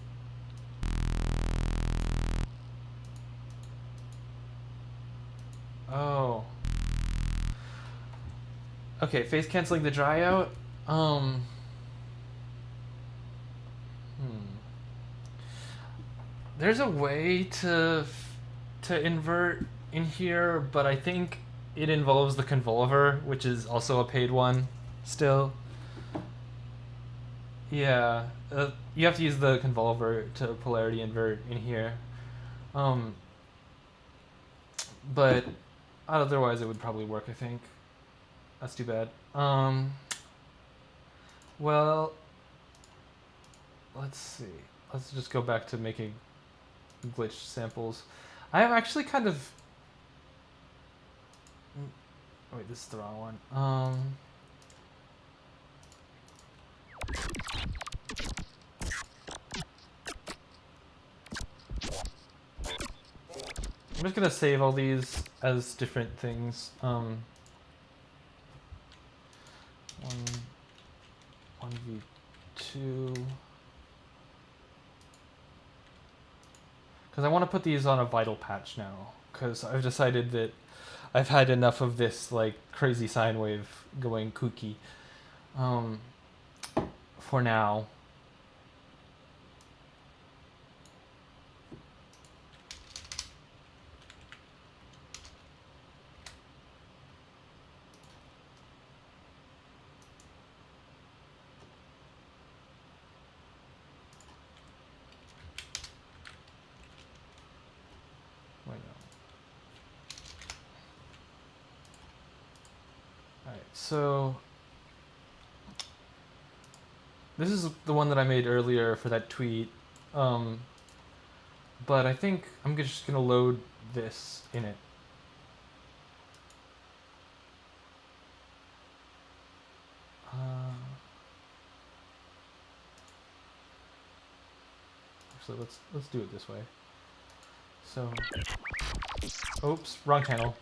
Oh. Okay, phase canceling the dry out. Um. Hmm. There's a way to invert in here, but I think it involves the convolver, which is also a paid one. Still. Yeah. You have to use the convolver to polarity invert in here. Um. But otherwise, it would probably work. I think. That's too bad. Well, let's see. Let's just go back to making glitch samples. I am actually kind of. Oh, wait, this is the wrong one. I'm just gonna save all these as different things. One v2. Because I want to put these on a vital patch now. Because I've decided that I've had enough of this like crazy sine wave going kooky. For now. Wait, no. Alright, so this is the one that I made earlier for that tweet. But I think I'm just gonna load this in it. Actually, let's do it this way. So, oops, wrong channel.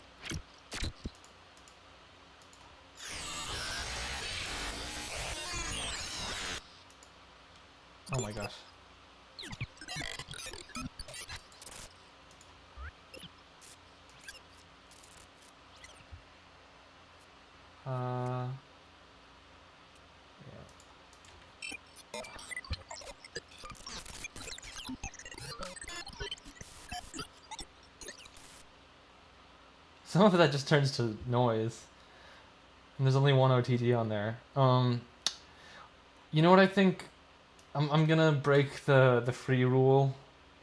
Oh my gosh. Yeah. Some of that just turns to noise. And there's only one OTG on there. You know what I think? I'm gonna break the free rule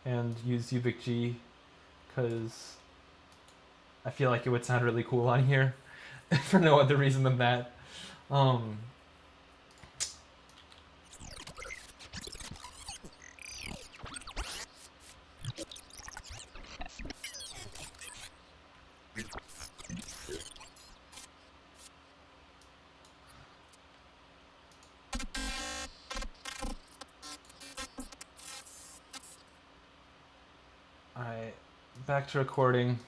and use UbicG because I feel like it would sound really cool on here for no other reason than that. Alright, back to recording.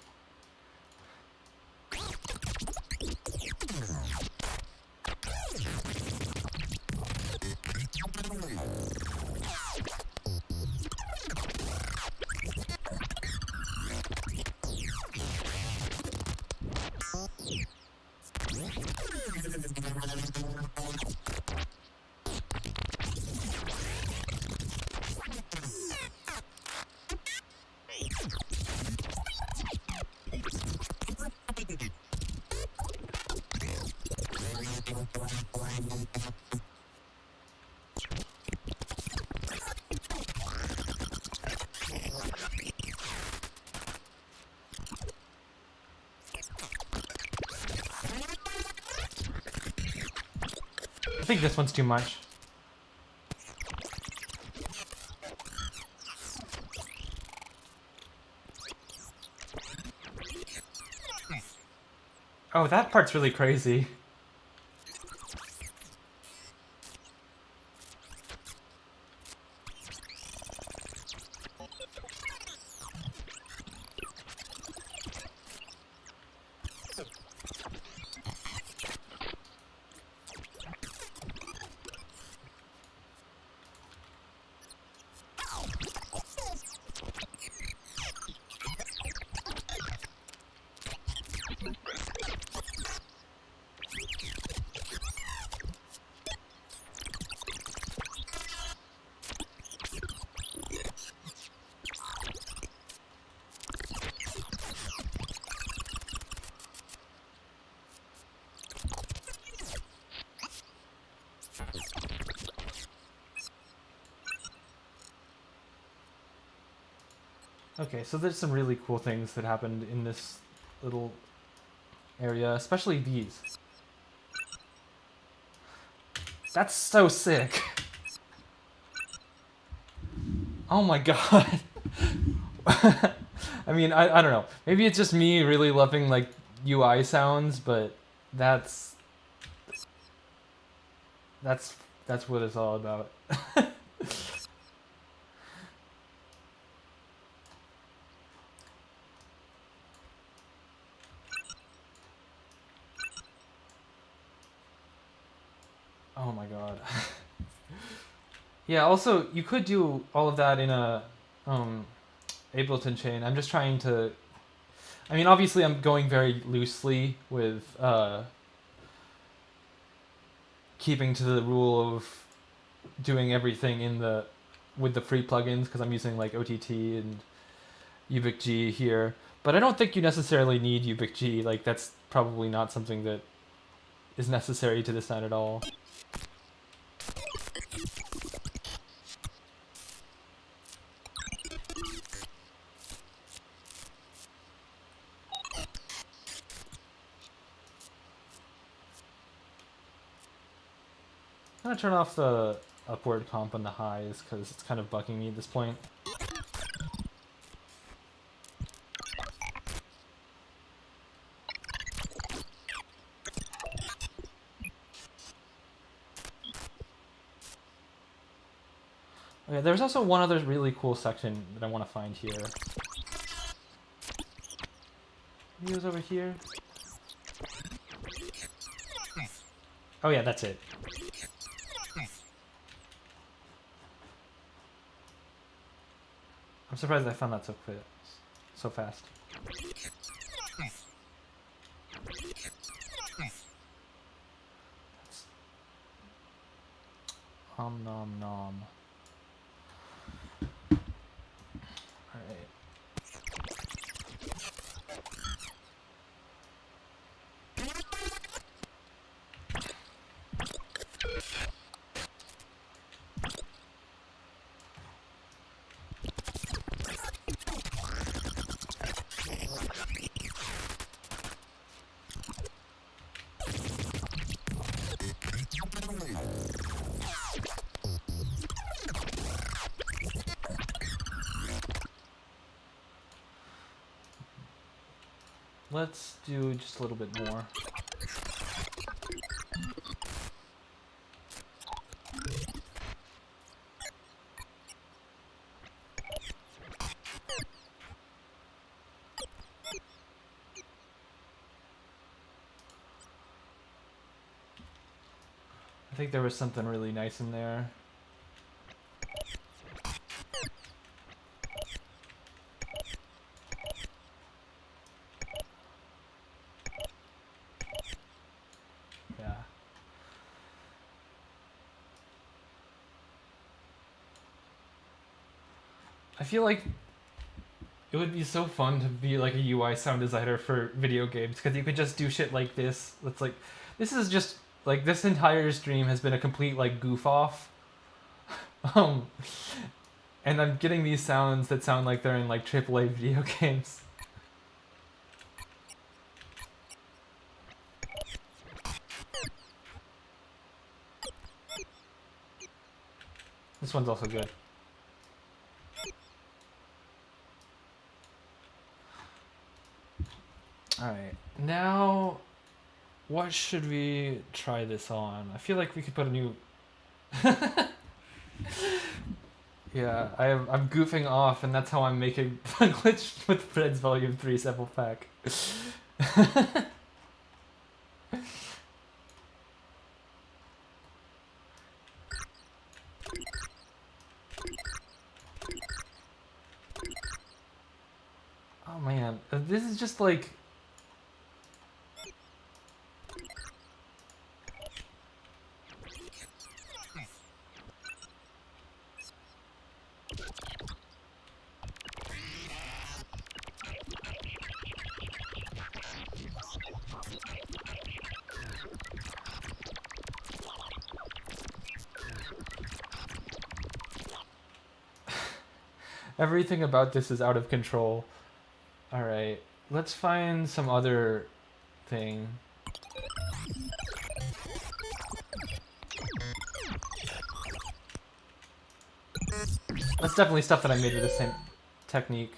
I think this one's too much. Oh, that part's really crazy. Okay, so there's some really cool things that happened in this little area, especially these. That's so sick. Oh my god. I mean, I don't know. Maybe it's just me really loving like UI sounds, but that's that's what it's all about. Oh my god. Yeah, also you could do all of that in a Ableton chain. I'm just trying to I mean, obviously I'm going very loosely with keeping to the rule of doing everything in the with the free plugins because I'm using like OTT and UBIC-G here. But I don't think you necessarily need UBIC-G. Like that's probably not something that is necessary to the sound at all. I'm gonna turn off the upward comp on the highs because it's kind of bugging me at this point. Okay, there's also one other really cool section that I want to find here. He was over here. Oh yeah, that's it. I'm surprised I found that so quick, so fast. Nom nom. Alright. Let's do just a little bit more. I think there was something really nice in there. Yeah. I feel like it would be so fun to be like a UI sound designer for video games because you could just do shit like this. It's like, this is just like this entire stream has been a complete like goof off. And I'm getting these sounds that sound like they're in like AAA video games. This one's also good. Alright, now what should we try this on? I feel like we could put a new... Yeah, I'm goofing off and that's how I'm making a glitch with Fred's Volume 3 sample pack. Oh man, this is just like... Everything about this is out of control. All right, let's find some other thing. That's definitely stuff that I made with the same technique.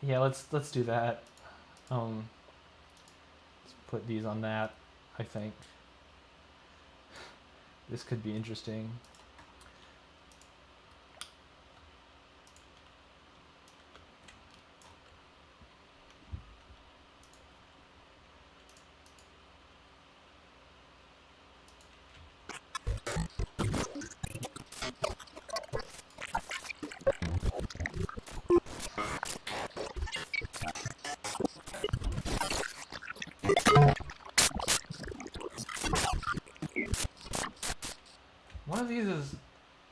Yeah, let's do that. Let's put these on that, I think. This could be interesting. One of these is...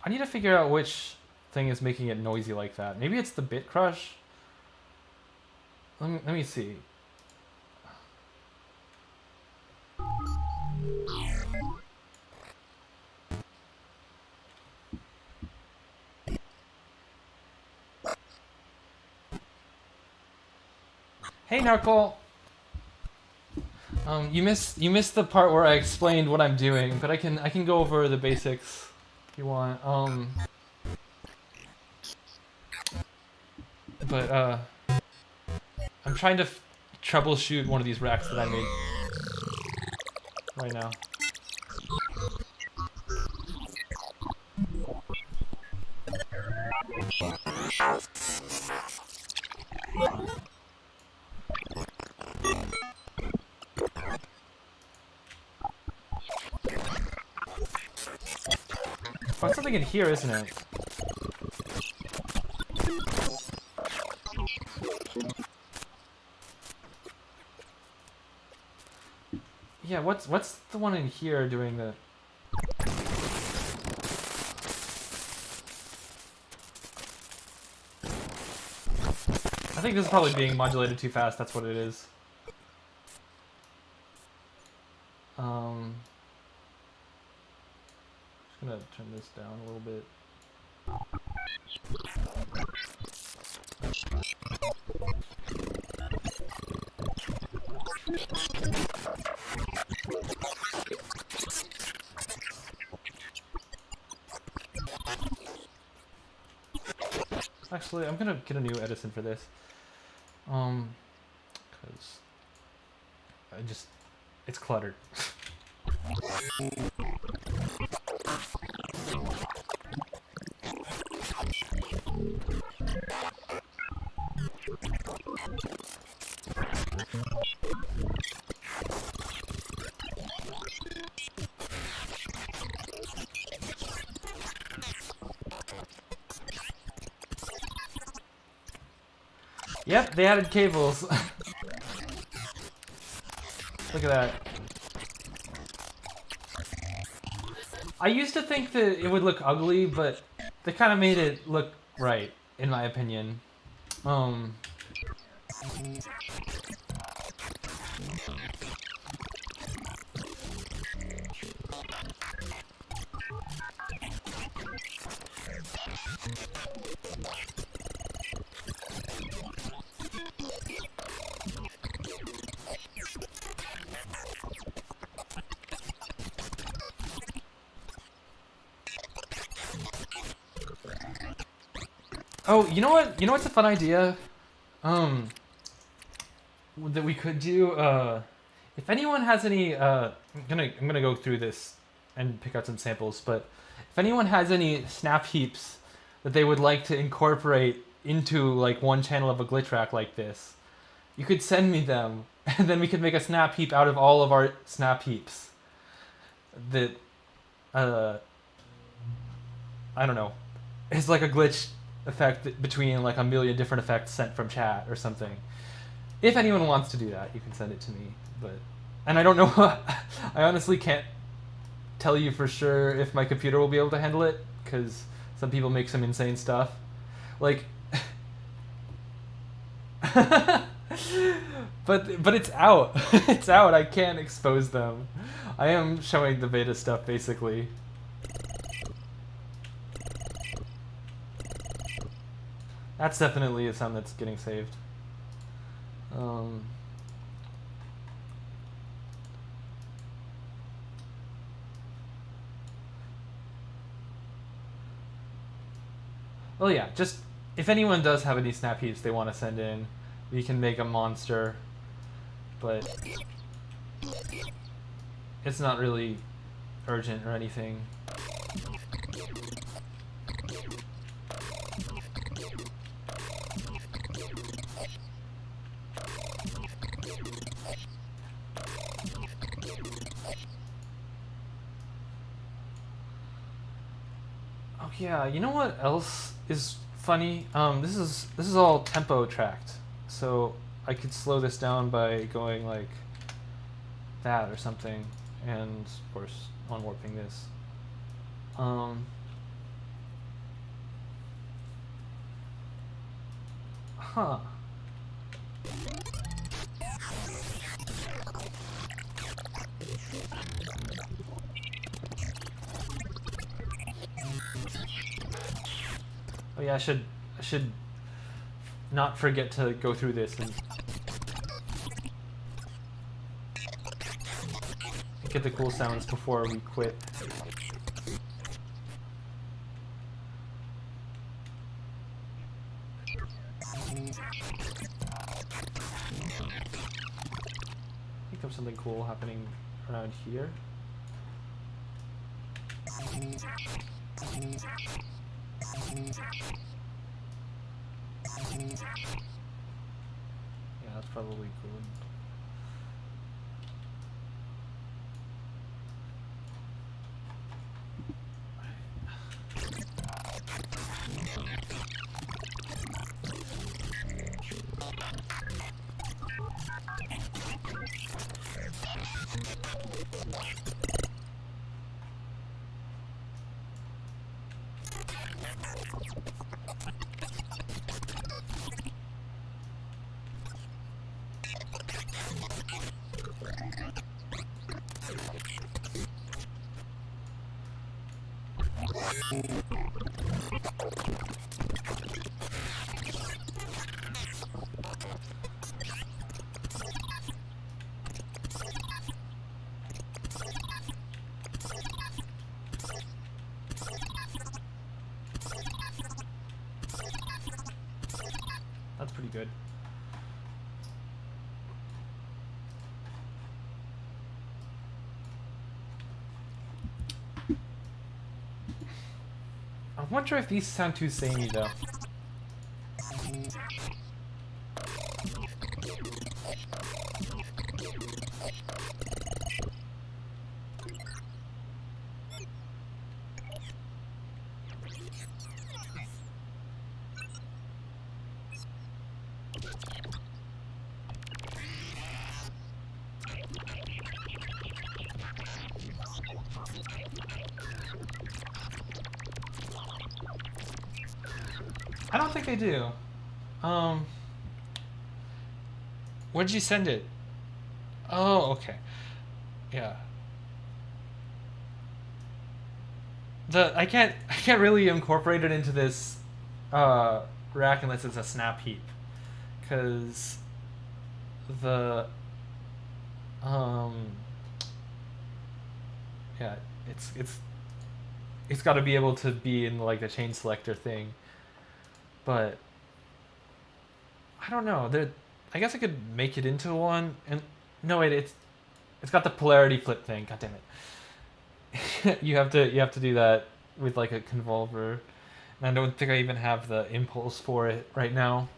I need to figure out which thing is making it noisy like that. Maybe it's the bit crush? Let me see. Hey, Narkle! You missed the part where I explained what I'm doing, but I can go over the basics if you want. But I'm trying to troubleshoot one of these racks that I made right now. Oh, it's something in here, isn't it? Yeah, what's the one in here doing the... I think this is probably being modulated too fast, that's what it is. Just gonna turn this down a little bit. Actually, I'm gonna get a new Edison for this. Because it's cluttered. Yep, they added cables. Look at that. I used to think that it would look ugly, but they kind of made it look right, in my opinion. Oh, you know what? You know what's a fun idea? That we could do. If anyone has any, I'm gonna go through this and pick out some samples. But if anyone has any snap heaps that they would like to incorporate into like one channel of a glitch rack like this, you could send me them, and then we could make a snap heap out of all of our snap heaps. That, I don't know, it's like a glitch effect between like a million different effects sent from chat or something. if anyone wants to do that, you can send it to me. And I don't know. I honestly can't tell you for sure if my computer will be able to handle it, because some people make some insane stuff. Like, but it's out. It's out. I can't expose them. I am showing the beta stuff basically. That's definitely a sound that's getting saved. Well, yeah, just if anyone does have any snap heaps they want to send in, we can make a monster, but it's not really urgent or anything. Oh yeah, you know what else is funny? This is all tempo tracked, so I could slow this down by going like that or something, and of course unwarping this. Huh. Oh yeah, I should not forget to go through this and get the cool sounds before we quit. I think there's something cool happening around here. Yeah, that's probably cool. That's pretty good. I wonder if these sound too samey though. I don't think they do. Where'd you send it? Oh, okay. Yeah. I can't really incorporate it into this rack unless it's a snap heap, because the yeah, it's got to be able to be in like the chain selector thing. But I don't know. I guess I could make it into one. And no, wait, it's got the polarity flip thing. God damn it! you have to do that with like a convolver. And I don't think I even have the impulse for it right now.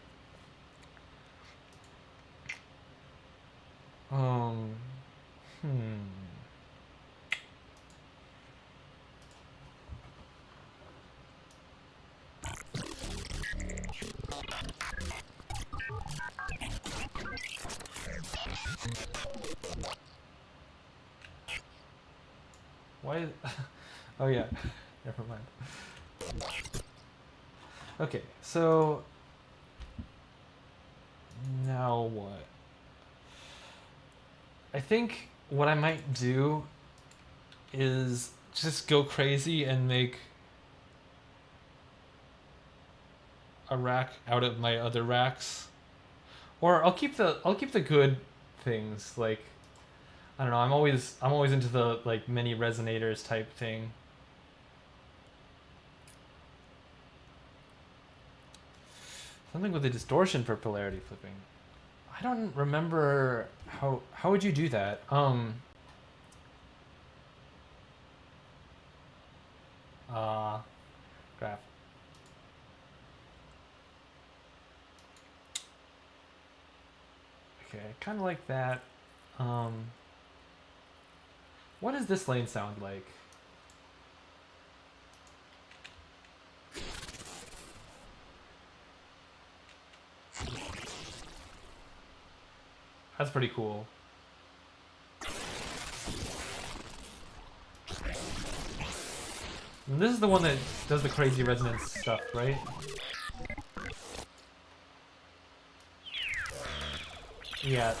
Why? Oh yeah, never mind. Okay, so now what? I think what I might do is just go crazy and make a rack out of my other racks, or I'll keep the good things. Like, I don't know. I'm always into the like mini resonators type thing. Something with a distortion for polarity flipping. I don't remember how would you do that? Graph. Okay, kind of like that. What does this lane sound like? That's pretty cool. And this is the one that does the crazy resonance stuff, right? Yeah.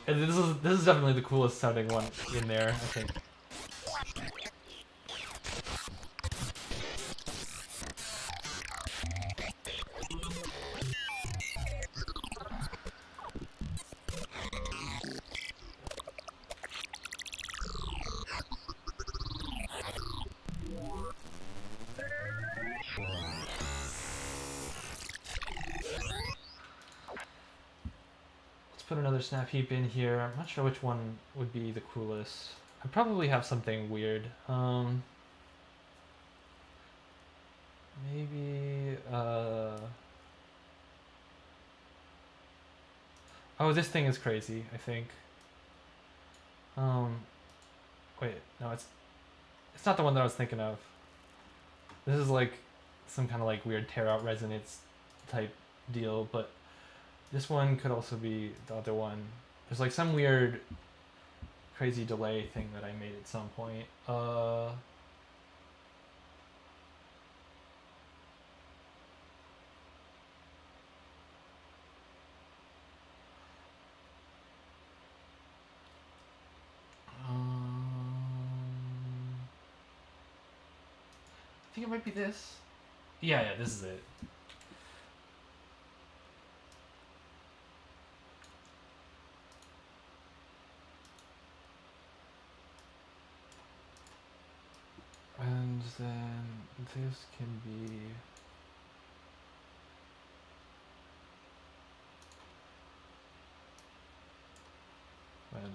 And this is definitely the coolest sounding one in there, I think. Put another snap heap in here. I'm not sure which one would be the coolest. I probably have something weird. Maybe oh, this thing is crazy, I think. Wait, no, it's not the one that I was thinking of. This is like some kind of like weird tear out resonance type deal, but this one could also be the other one. There's like some weird crazy delay thing that I made at some point. I think it might be this. Yeah, this is it. And then this can be random.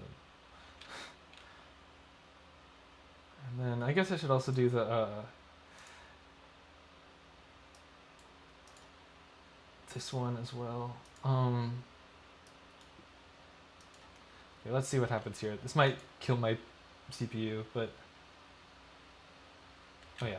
And then I guess I should also do the this one as well. Okay, let's see what happens here. This might kill my CPU, but oh yeah.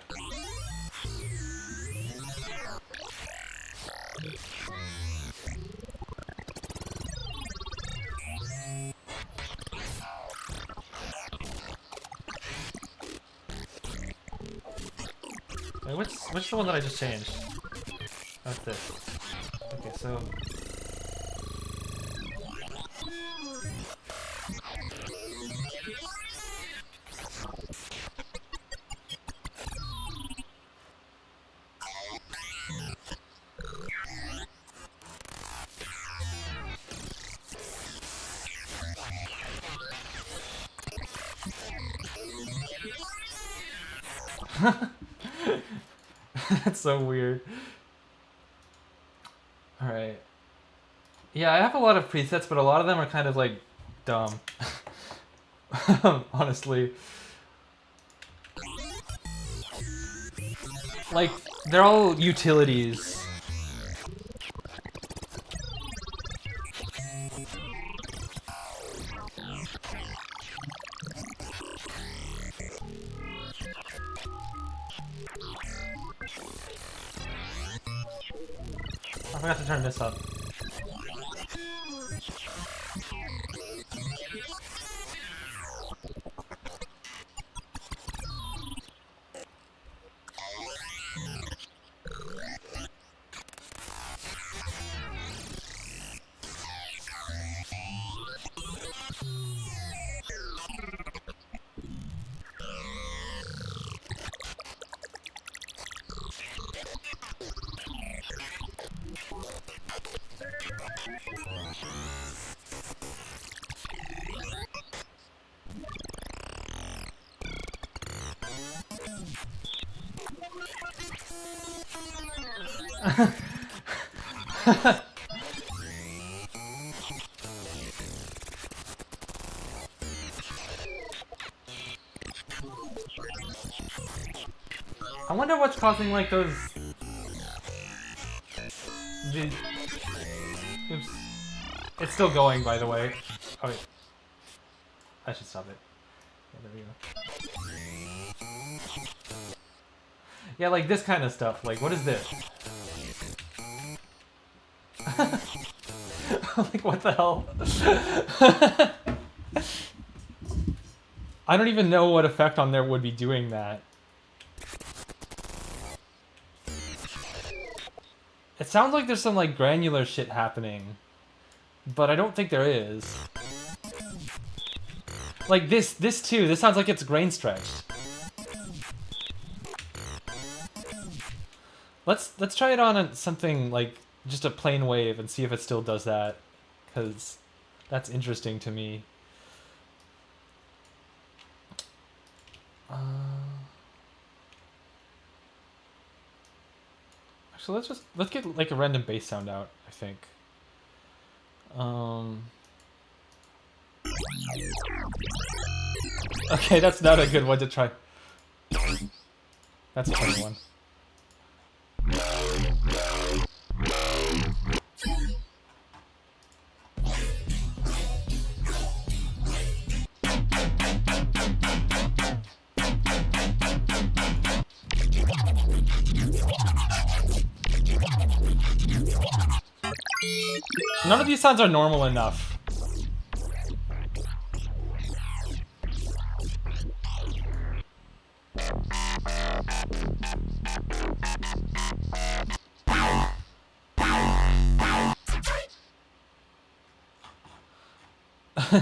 Wait, what's the one that I just changed? That's this. Okay, so that's so weird. Alright. Yeah, I have a lot of presets, but a lot of them are kind of like dumb. Honestly. Like, they're all utilities. I forgot to turn this up. I wonder what's causing like those. Oops. It's still going, by the way. Oh wait. I should stop it. Yeah, there we go. Yeah, like this kind of stuff. Like, what is this? Like, what the hell? I don't even know what effect on there would be doing that. It sounds like there's some like granular shit happening, but I don't think there is. Like this too. This sounds like it's grain stretched. Let's try it on something like just a plain wave and see if it still does that, because that's interesting to me. Actually, let's get like a random bass sound out, I think. Okay, that's not a good one to try. That's a funny one. None of these sounds are normal enough.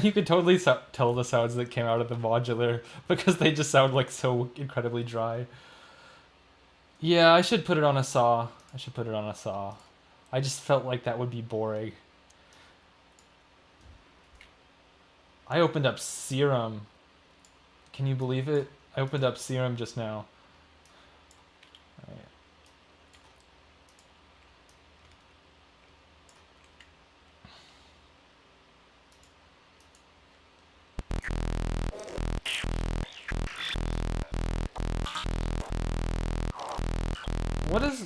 You could totally tell the sounds that came out of the modular because they just sound like so incredibly dry. Yeah, I should put it on a saw. I should put it on a saw. I just felt like that would be boring. I opened up Serum. Can you believe it? I opened up Serum just now. All right. What is...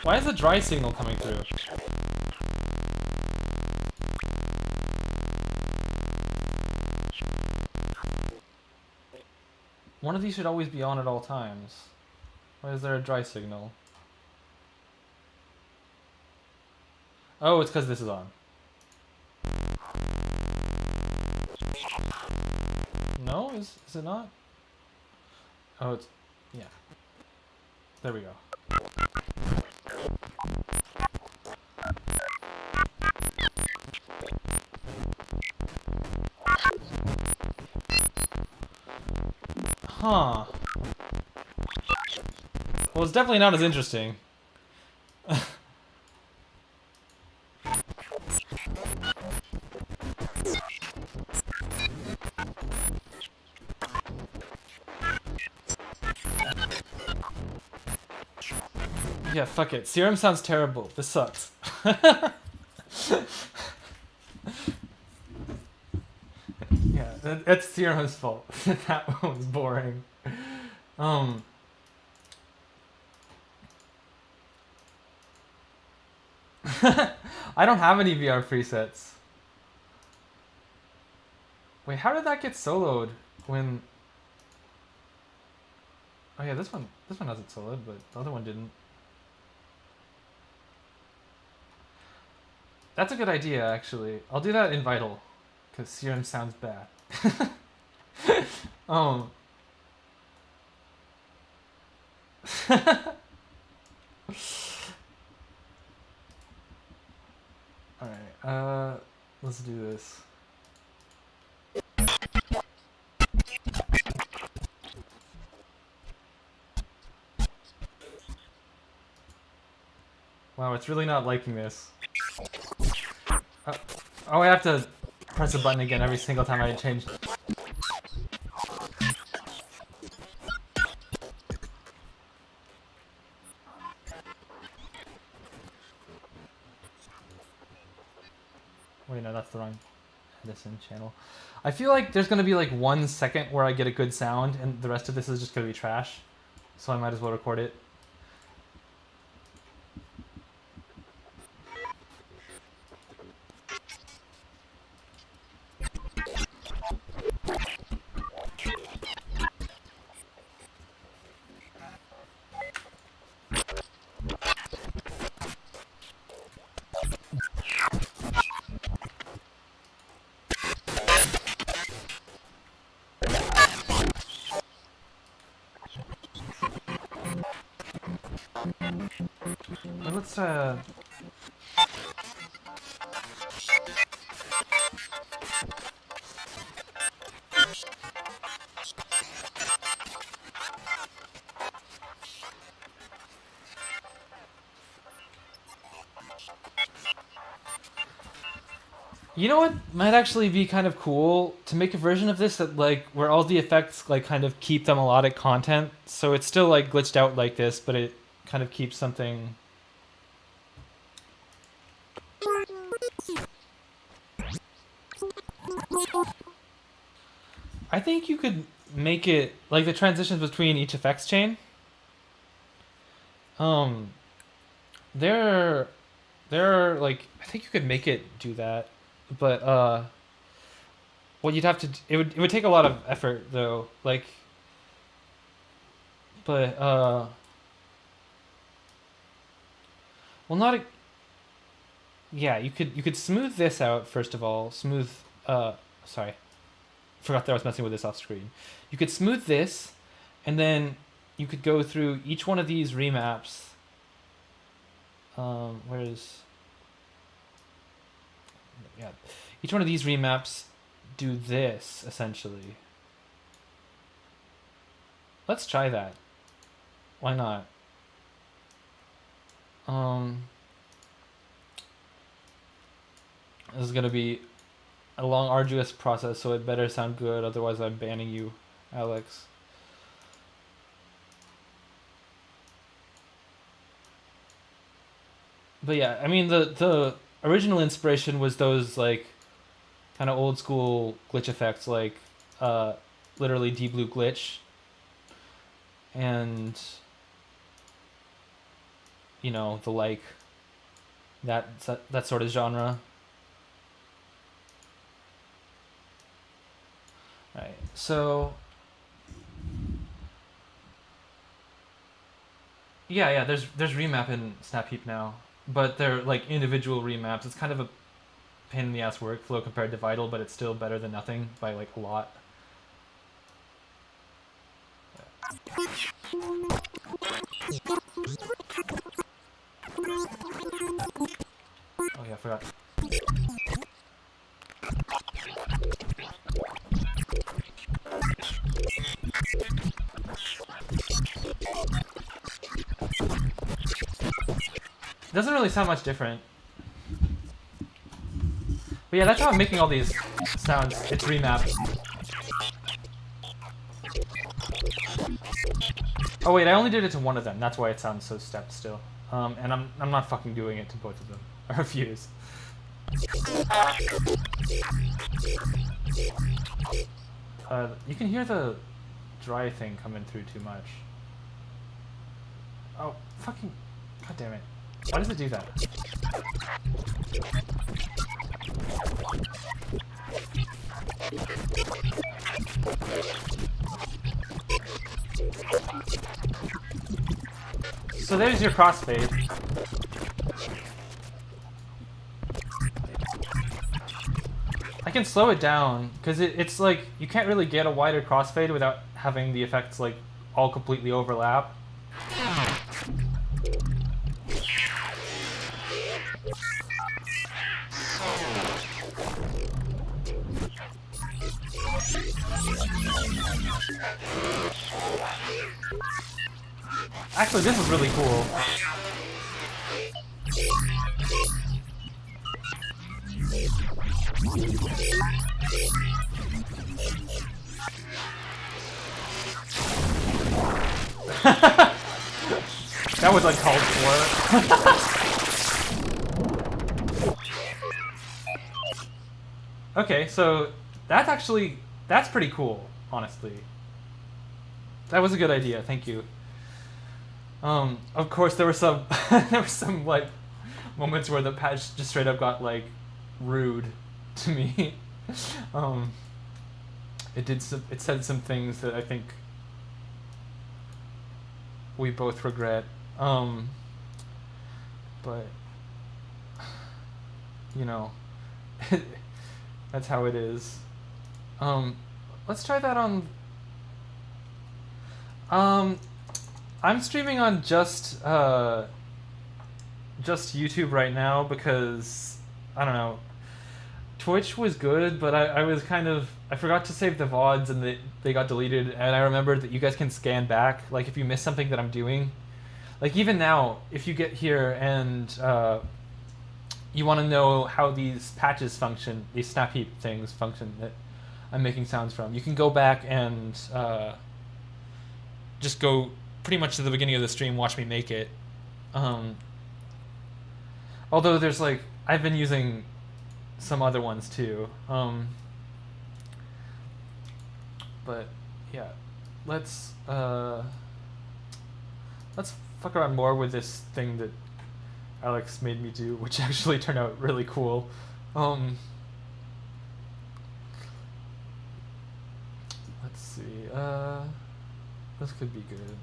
Why is the dry signal coming through? One of these should always be on at all times. Why is there a dry signal? Oh, it's because this is on. No? Is it not? Oh, it's... yeah. There we go. Huh. Well, it's definitely not as interesting. Yeah, fuck it. Serum sounds terrible. This sucks. Yeah, that's Serum's fault. That one was boring. I don't have any VR presets. Wait, how did that get soloed when... Oh yeah, this one has it soloed, but the other one didn't. That's a good idea, actually. I'll do that in Vital, because Serum sounds bad. Alright, let's do this. Wow, it's really not liking this. Oh, I have to press a button again every single time I change. on Unison channel. I feel like there's gonna be like 1 second where I get a good sound, and the rest of this is just gonna be trash. So I might as well record it. Let's you know what might actually be kind of cool to make a version of this that like where all the effects like kind of keep the melodic content, so it's still like glitched out like this, but it kind of keeps something. I think you could make it like the transitions between each effects chain. There are like I think you could make it do that, but what you'd have to it would take a lot of effort though, like. But well, not. Yeah, you could smooth this out first of all. Smooth. Sorry, forgot that I was messing with this off screen. You could smooth this, and then you could go through each one of these remaps. Where's yeah, each one of these remaps do this essentially. Let's try that. Why not? This is gonna be a long, arduous process, so it better sound good. Otherwise, I'm banning you, Alex. But yeah, I mean the original inspiration was those like kind of old school glitch effects, like literally Deep Blue Glitch, and you know the like that sort of genre. Right, so yeah, there's remap in Snap Heap now, but they're like individual remaps. It's kind of a pain in the ass workflow compared to Vital, but it's still better than nothing by like a lot. Oh yeah, I forgot. It doesn't really sound much different. But yeah, that's how I'm making all these sounds. It's remapped. Oh wait, I only did it to one of them. That's why it sounds so stepped still. And I'm not fucking doing it to both of them. I refuse. You can hear the dry thing coming through too much. Oh, fucking... God damn it. Why does it do that? So there's your crossfade. I can slow it down, because it's like, you can't really get a wider crossfade without having the effects like all completely overlap. Actually, this is really cool. That was uncalled for. Okay, so that's pretty cool, honestly. That was a good idea. Thank you. Of course, there were some there were some like moments where the patch just straight up got like rude to me. um, it said some things that I think we both regret. But you know, that's how it is. Let's try that on. I'm streaming on just YouTube right now because I don't know. Twitch was good, but I was kind of I forgot to save the VODs and they got deleted. And I remembered that you guys can scan back, like if you miss something that I'm doing. Like even now, if you get here and you want to know how these patches function, these snap heap things function that I'm making sounds from, you can go back and just go pretty much to the beginning of the stream, watch me make it. Although there's like I've been using some other ones too. But yeah, let's fuck around more with this thing that Alex made me do, which actually turned out really cool. Let's see. This could be good.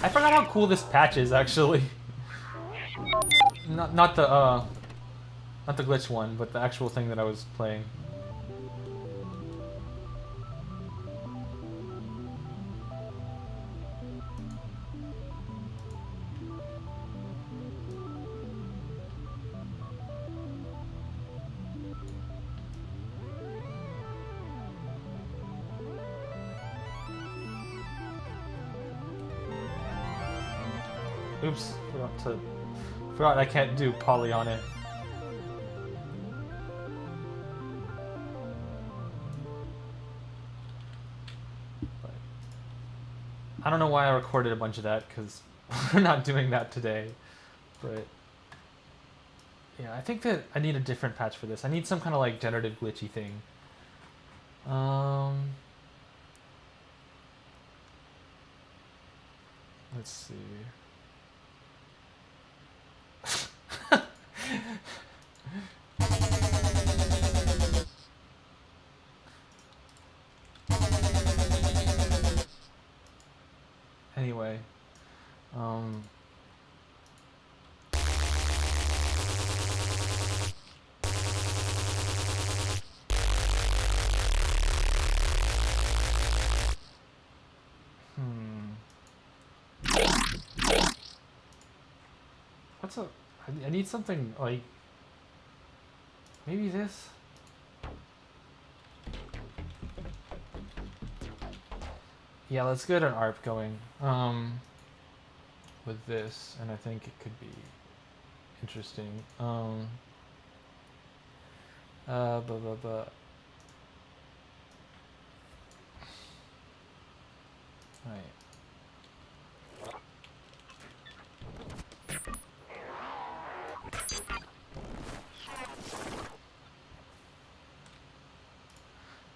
I forgot how cool this patch is, actually. Not the glitch one, but the actual thing that I was playing. Oops, forgot I can't do poly on it. But I don't know why I recorded a bunch of that, because we're not doing that today. But yeah, I think that I need a different patch for this. I need some kind of like generative glitchy thing. Let's see. Anyway, I need something like maybe this. Yeah, let's get an ARP going with this, and I think it could be interesting. Right.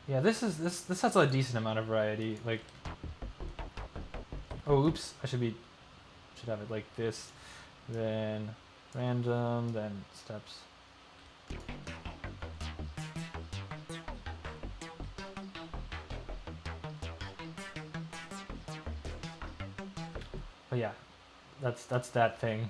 Yeah, this has a decent amount of variety. Like, oh, oops, should have it like this, then random, then steps. Oh yeah, that's that thing.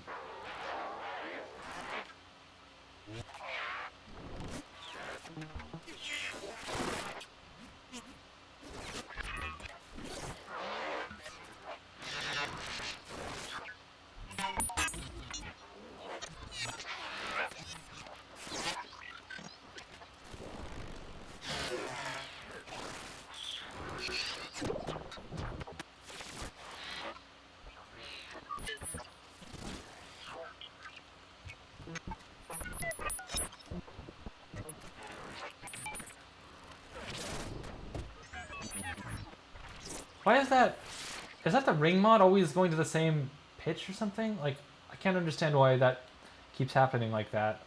Why is that? Is that the ring mod always going to the same pitch or something? Like, I can't understand why that keeps happening like that.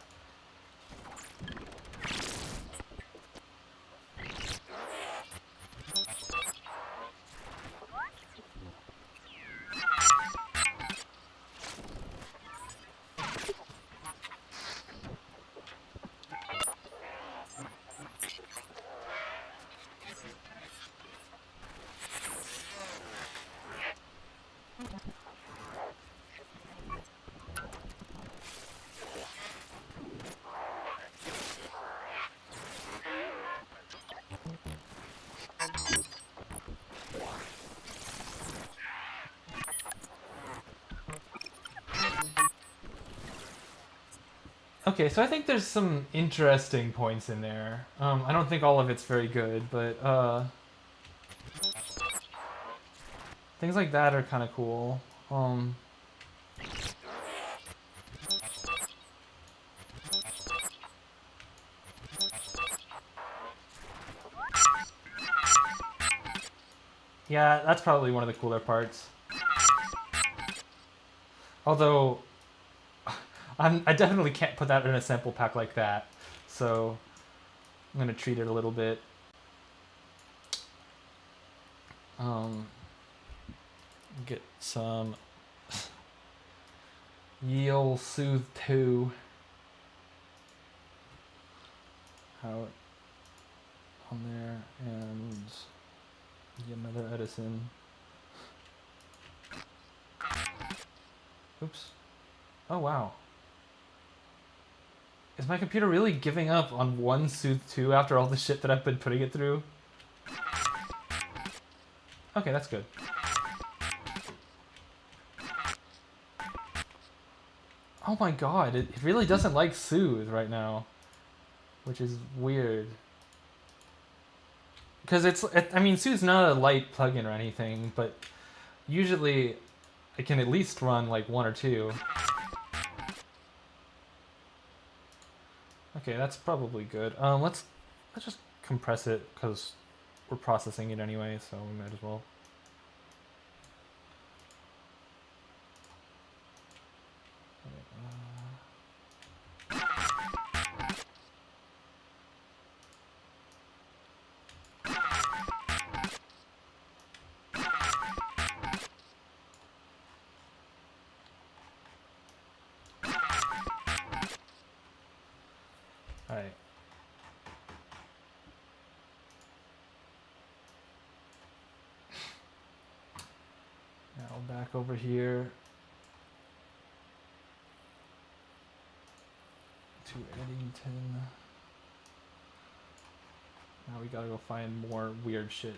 Okay, so I think there's some interesting points in there. I don't think all of it's very good, but things like that are kind of cool. Yeah, that's probably one of the cooler parts. Although, I definitely can't put that in a sample pack like that, so I'm gonna treat it a little bit. Get some Yield Soothe 2 out on there, and get another Edison. Oops. Oh wow. Is my computer really giving up on one Soothe 2 after all the shit that I've been putting it through? Okay, that's good. Oh my god, it really doesn't like Soothe right now. Which is weird. Because I mean, Soothe's not a light plugin or anything, but usually it can at least run like one or two. Okay, that's probably good. Let's just compress it because we're processing it anyway, so we might as well. Alright. Now back over here to Eddington. Now we gotta go find more weird shit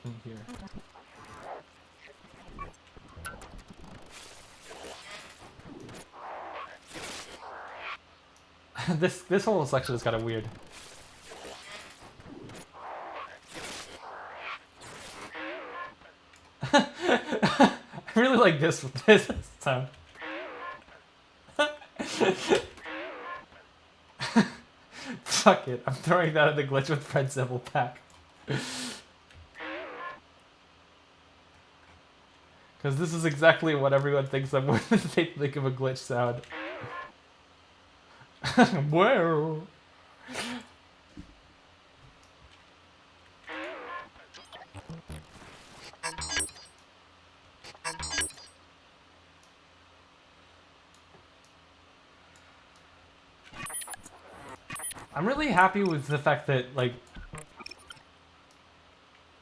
in here. This whole section is kind of weird. I really like this sound. Fuck it, I'm throwing that in the glitch with Fred Symbol pack. Because this is exactly what everyone thinks of when they think of a glitch sound. Whoa! I'm really happy with the fact that, like,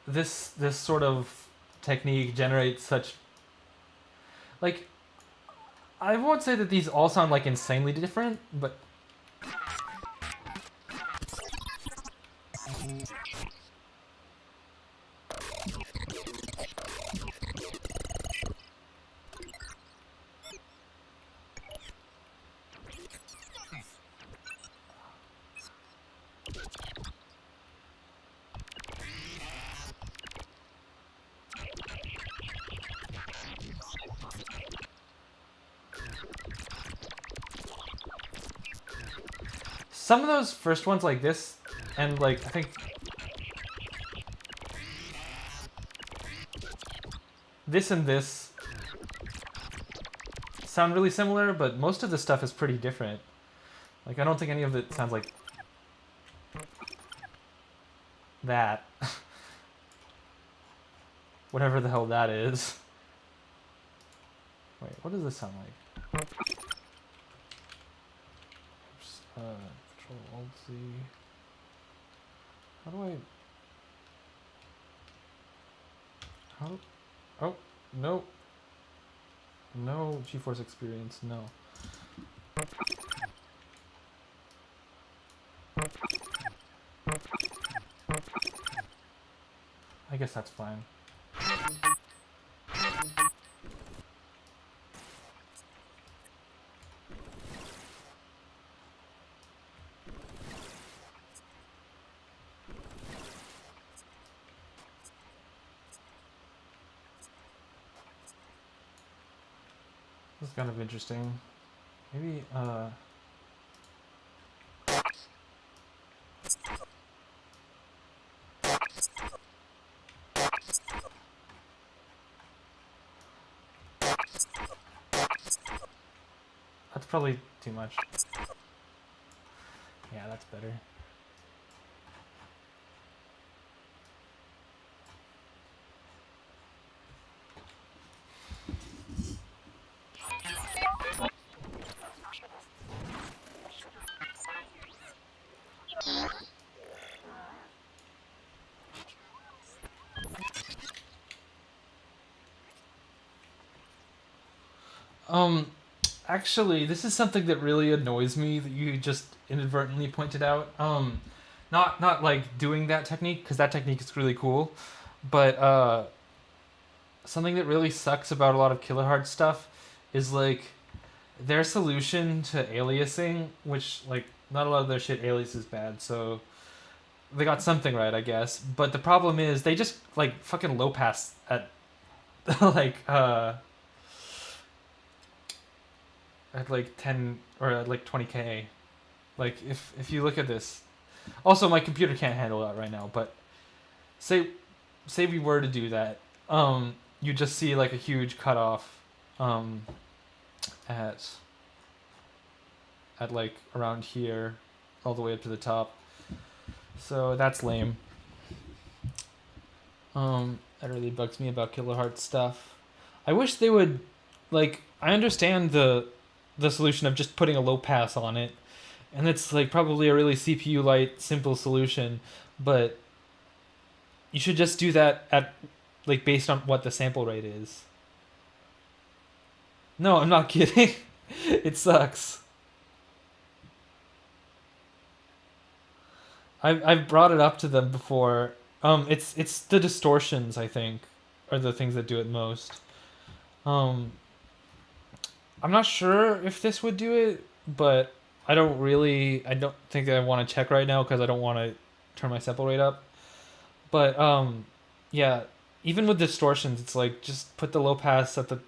this sort of technique generates such, like, I won't say that these all sound like insanely different, but some of those first ones like this, and like, I think this and this sound really similar, but most of the stuff is pretty different. Like, I don't think any of it sounds like that. Whatever the hell that is. Wait, what does this sound like? Oops, Control-Alt-Z. How do I... How... Oh, no. No GeForce Experience, no. I guess that's fine. This is kind of interesting. Maybe, that's probably too much. Yeah, that's better. Actually, this is something that really annoys me that you just inadvertently pointed out. Not like doing that technique, because that technique is really cool, but something that really sucks about a lot of Kilohearts stuff is like their solution to aliasing, which like not a lot of their shit aliases bad, so they got something right, I guess. But the problem is they just like fucking low pass at like at like 10 or at like 20k. Like if you look at this, also my computer can't handle that right now, but say we were to do that, you just see like a huge cutoff at like around here all the way up to the top. So that's lame. That really bugs me about Kilohearts stuff. I wish they would, like, I understand the solution of just putting a low pass on it, and it's like probably a really CPU light simple solution, but you should just do that at like based on what the sample rate is. No, I'm not kidding. It sucks. I've brought it up to them before. It's the distortions, I think, are the things that do it most. I'm not sure if this would do it, but I don't think that I want to check right now because I don't want to turn my sample rate up. But yeah, even with distortions, it's like just put the low pass at the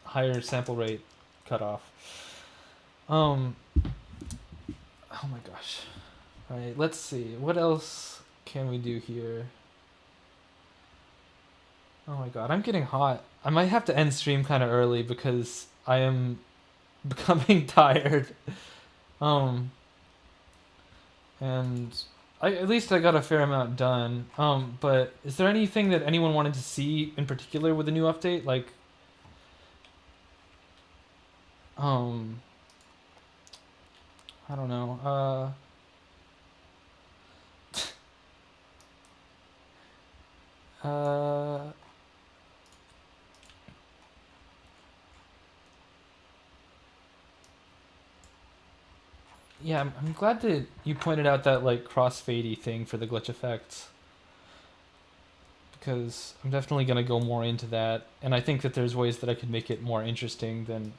higher sample rate cutoff. Oh my gosh. All right, let's see. What else can we do here? Oh my god, I'm getting hot. I might have to end stream kind of early because I am becoming tired. And at least I got a fair amount done. But is there anything that anyone wanted to see in particular with the new update? Like, I don't know. Yeah, I'm glad that you pointed out that like crossfadey thing for the glitch effects, because I'm definitely gonna go more into that, and I think that there's ways that I could make it more interesting than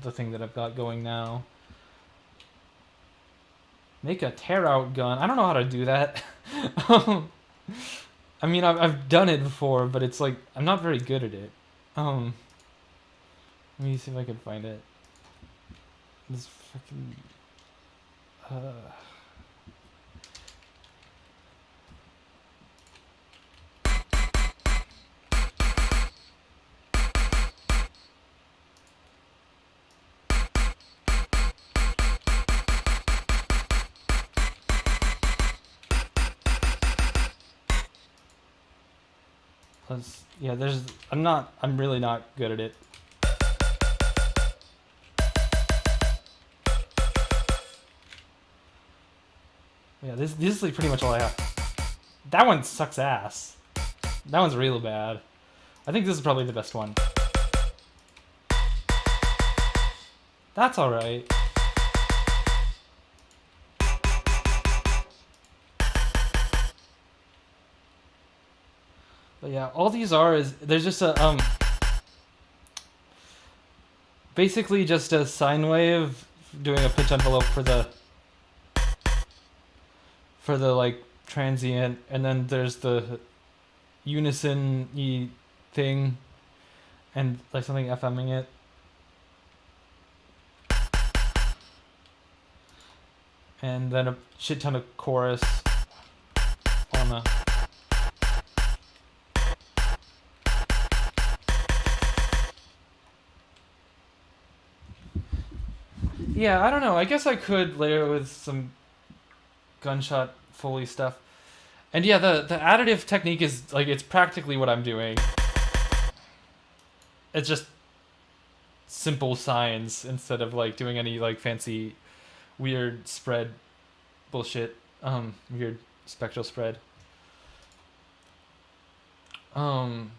the thing that I've got going now. Make a tear out gun. I don't know how to do that. I mean, I've done it before, but it's like I'm not very good at it. Let me see if I can find it. This fucking. Yeah, I'm really not good at it. Yeah, this is like pretty much all I have. That one sucks ass. That one's real bad. I think this is probably the best one. That's alright. But yeah, all these is there's just a basically just a sine wave doing a pitch envelope for the like transient, and then there's the unison-y thing and like something FMing it. And then a shit ton of chorus on a yeah, I don't know. I guess I could layer with some gunshot Foley stuff. And yeah, the additive technique is like it's practically what I'm doing. It's just simple science instead of like doing any like fancy weird spread bullshit. Weird spectral spread. But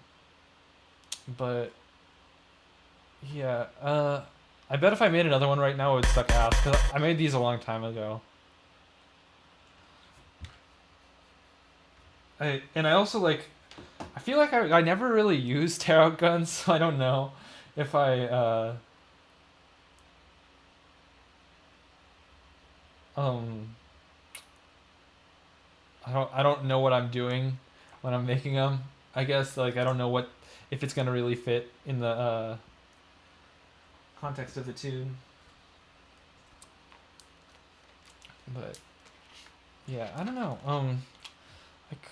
yeah, I bet if I made another one right now it would suck ass, because I made these a long time ago. I also like, I feel like I never really used tear out guns, so I don't know if I I don't know what I'm doing when I'm making them. I guess like I don't know what if it's gonna really fit in the context of the tune. But yeah, I don't know. Like,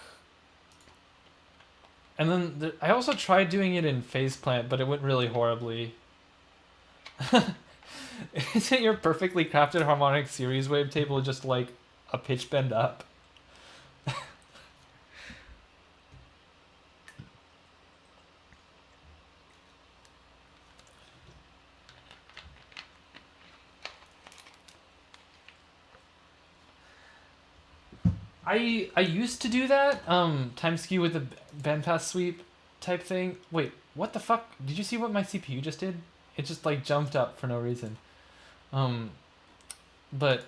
and then I also tried doing it in phase plant, but it went really horribly. Isn't your perfectly crafted harmonic series wavetable just like a pitch bend up? I used to do that time skew with the bandpass sweep type thing. Wait, what the fuck? Did you see what my CPU just did? It just like jumped up for no reason. But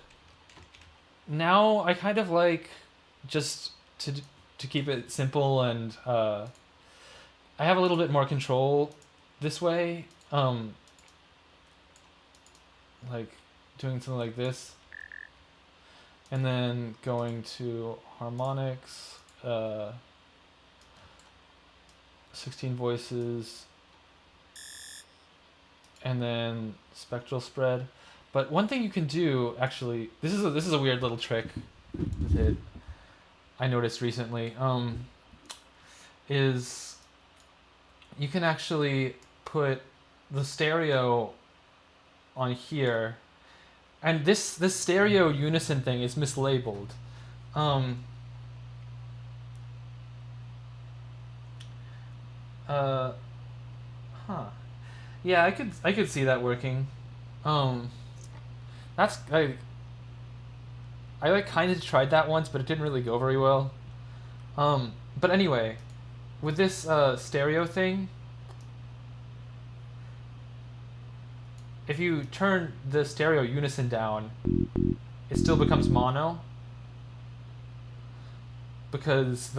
now I kind of like just to keep it simple, and I have a little bit more control this way. Like doing something like this. And then going to harmonics, 16 voices, and then spectral spread. But one thing you can do, actually, this is a weird little trick that I noticed recently, is you can actually put the stereo on here. And this stereo unison thing is mislabeled. Yeah, I could see that working. That's I like kind of tried that once, but it didn't really go very well. But anyway, with this stereo thing, if you turn the stereo unison down, it still becomes mono, because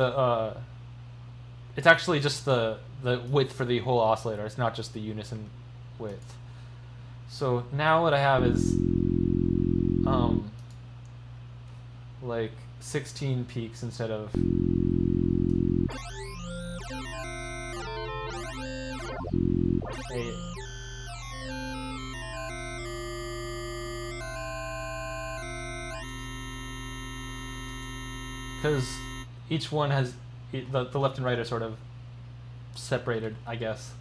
it's actually just the width for the whole oscillator. It's not just the unison width. So now what I have is like 16 peaks instead of 8. Because each one has the left and right are sort of separated, I guess,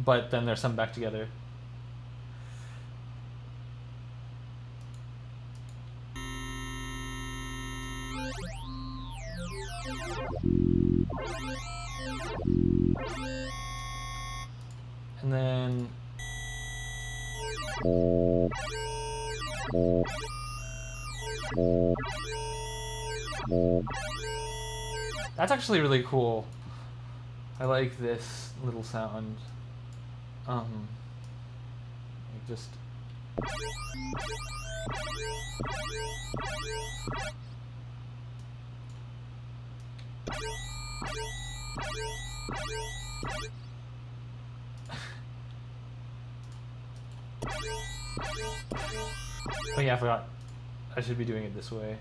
but then they're summed back together. And then that's actually really cool. I like this little sound. Just oh yeah, I forgot. I should be doing it this way.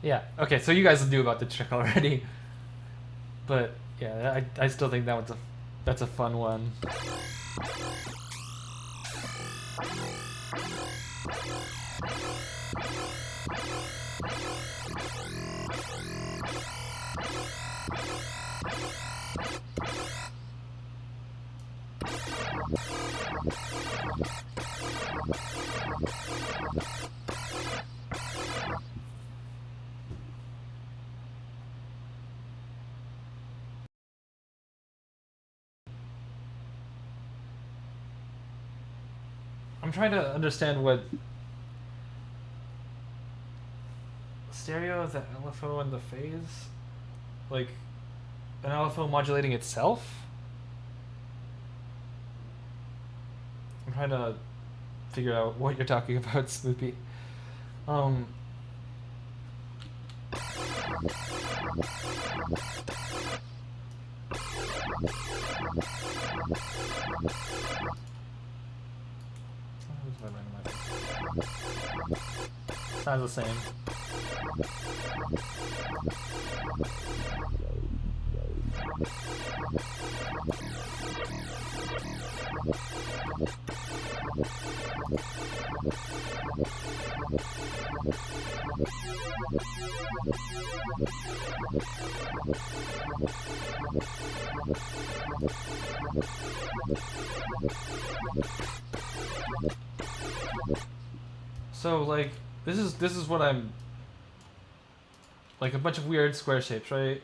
Yeah, okay, so you guys knew about the trick already. But yeah, I still think that's a fun one. I'm trying to understand what stereo is, the LFO and the phase, like an LFO modulating itself. I'm trying to figure out what you're talking about, Snoopy. Sounds the same. So like this is what I'm like, a bunch of weird square shapes, right?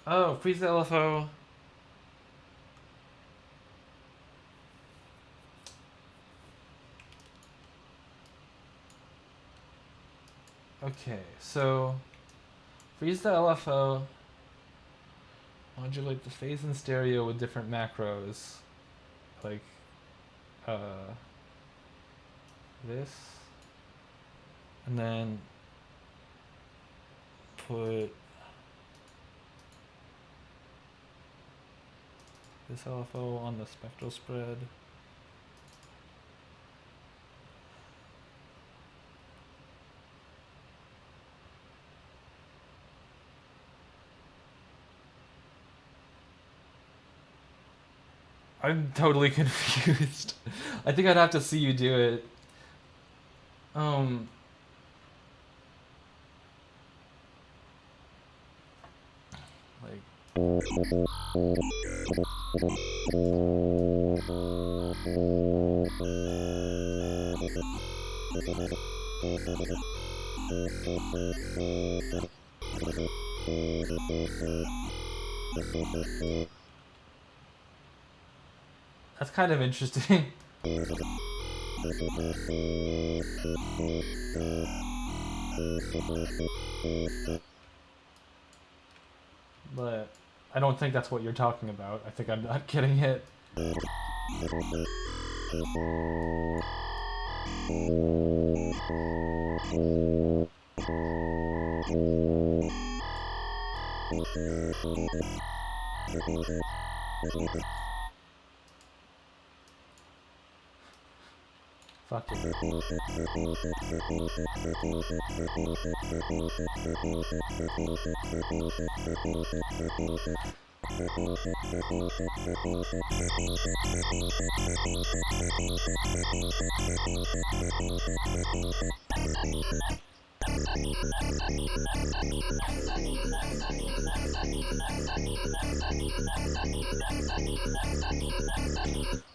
Oh, freeze the LFO. Okay, so freeze the LFO, modulate the phase and stereo with different macros, like this, and then put this LFO on the spectral spread. I'm totally confused. I think I'd have to see you do it. Like that's kind of interesting. But I don't think that's what you're talking about. I think I'm not getting it. Fuck it.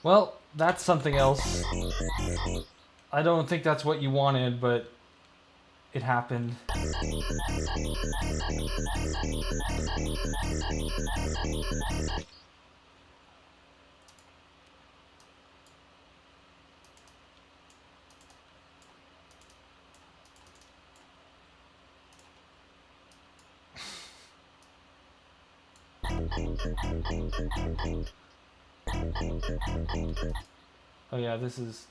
Well, that's something else. I don't think that's what you wanted, but it happened. Oh yeah, this is...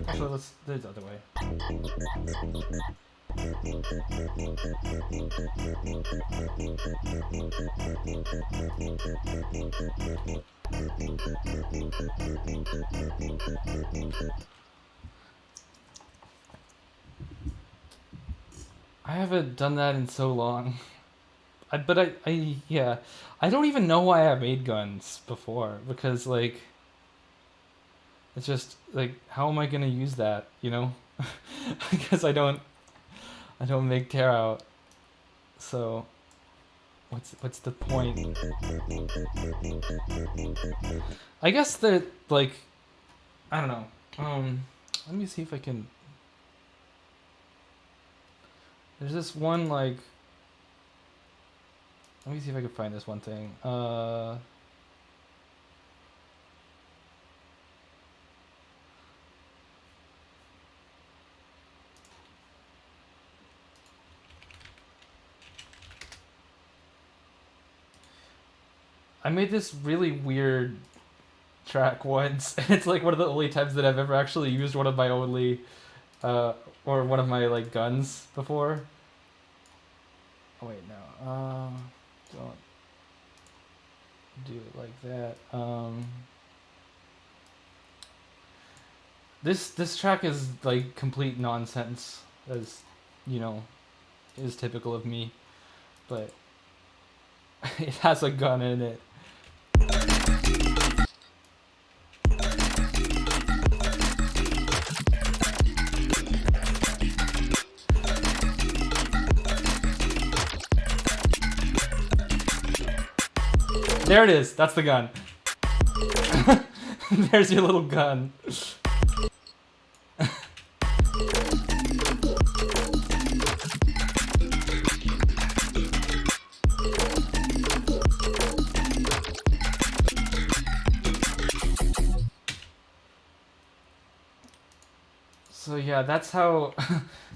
Actually, let's do it the other way. I haven't done that in so long. Yeah. I don't even know why I made guns before, because, like, it's just, like, how am I gonna use that, you know? Because I don't make tear out, so what's the point? I guess that, like, I don't know. Let me see if I can... There's this one, like... Let me see if I can find this one thing. I made this really weird track once, and it's like one of the only times that I've ever actually used one of my only, or one of my, like, guns before. Oh wait, no, don't do it like that. This track is, like, complete nonsense, as, you know, is typical of me, but it has a gun in it. There it is. That's the gun. There's your little gun. So yeah, that's how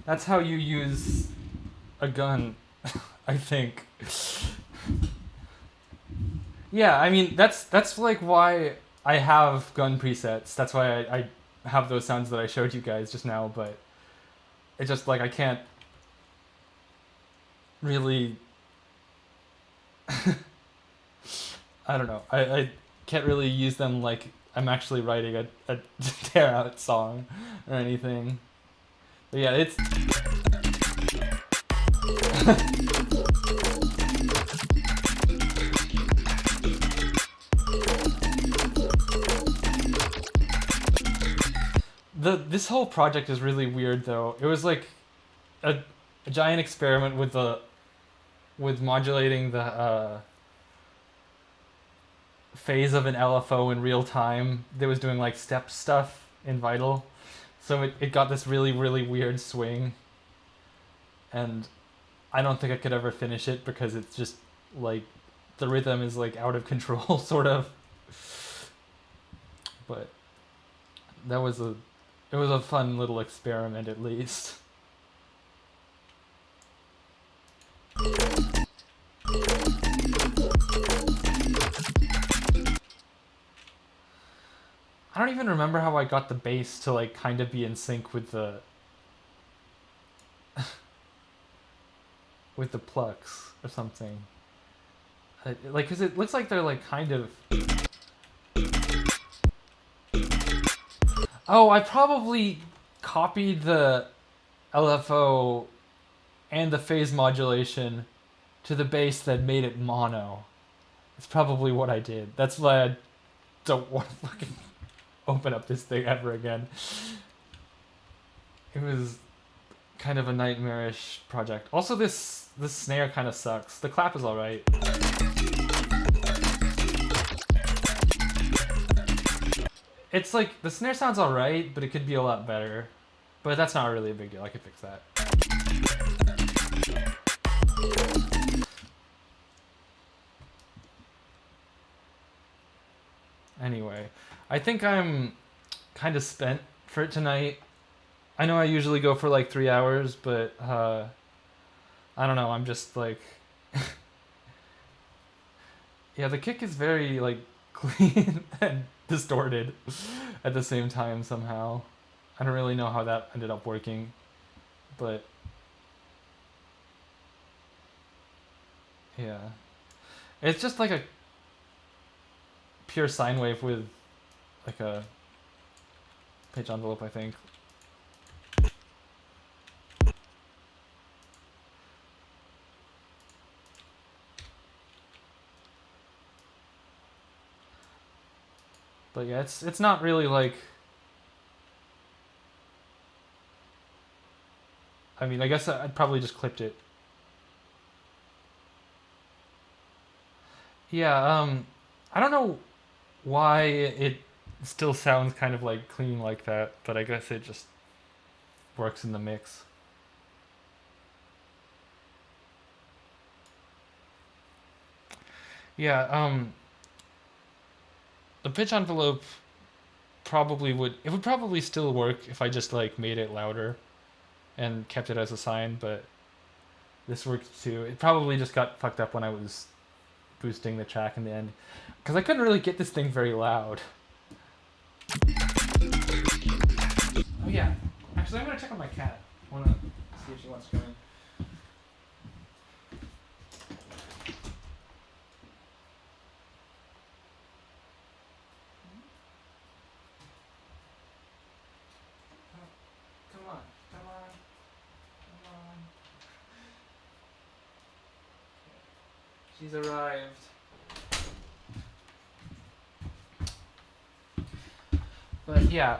that's how you use a gun, I think. Yeah, I mean, that's like why I have gun presets. That's why I have those sounds that I showed you guys just now, but it's just like I can't really... I don't know. I can't really use them like I'm actually writing a tear out song or anything. But yeah, it's... This whole project is really weird, though. It was like a giant experiment with modulating the phase of an LFO in real time that was doing, like, step stuff in Vital. So it got this really, really weird swing. And I don't think I could ever finish it because it's just, like, the rhythm is, like, out of control, sort of. But that was a It was a fun little experiment, at least. I don't even remember how I got the bass to like kind of be in sync with the with the plucks or something. Like, cause it looks like they're like kind of. Oh, I probably copied the LFO and the phase modulation to the bass that made it mono. It's probably what I did. That's why I don't want to fucking open up this thing ever again. It was kind of a nightmarish project. Also, this snare kind of sucks. The clap is alright. It's like, the snare sounds alright, but it could be a lot better. But that's not really a big deal. I could fix that. Anyway, I think I'm kind of spent for it tonight. I know I usually go for like 3 hours, but I don't know, I'm just like... Yeah, the kick is very like clean and distorted at the same time somehow. I don't really know how that ended up working, but yeah. It's just like a pure sine wave with like a pitch envelope, I think. But yeah, it's not really like... I mean, I guess I'd probably just clipped it. Yeah, I don't know why it still sounds kind of like clean like that, but I guess it just works in the mix. Yeah, the pitch envelope probably would... It would probably still work if I just like made it louder and kept it as a sine, but this worked too. It probably just got fucked up when I was boosting the track in the end, because I couldn't really get this thing very loud. Oh yeah, actually I'm gonna check on my cat. I wanna see if she wants to come in. Come on, come on, come on. She's arrived. But yeah,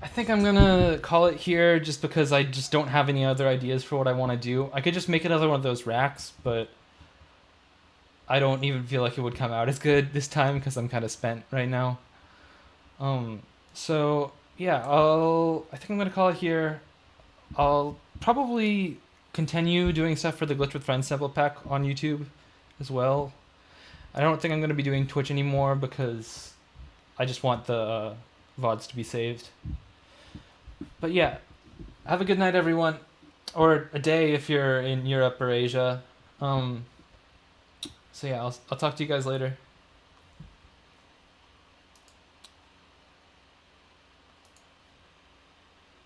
I think I'm gonna call it here just because I just don't have any other ideas for what I want to do. I could just make another one of those racks, but I don't even feel like it would come out as good this time because I'm kind of spent right now. So yeah, I think I'm gonna call it here. I'll probably continue doing stuff for the Glitch with Friends sample pack on YouTube as well. I don't think I'm gonna be doing Twitch anymore because I just want the VODs to be saved. But yeah, have a good night, everyone, or a day if you're in Europe or Asia. So yeah, I'll talk to you guys later.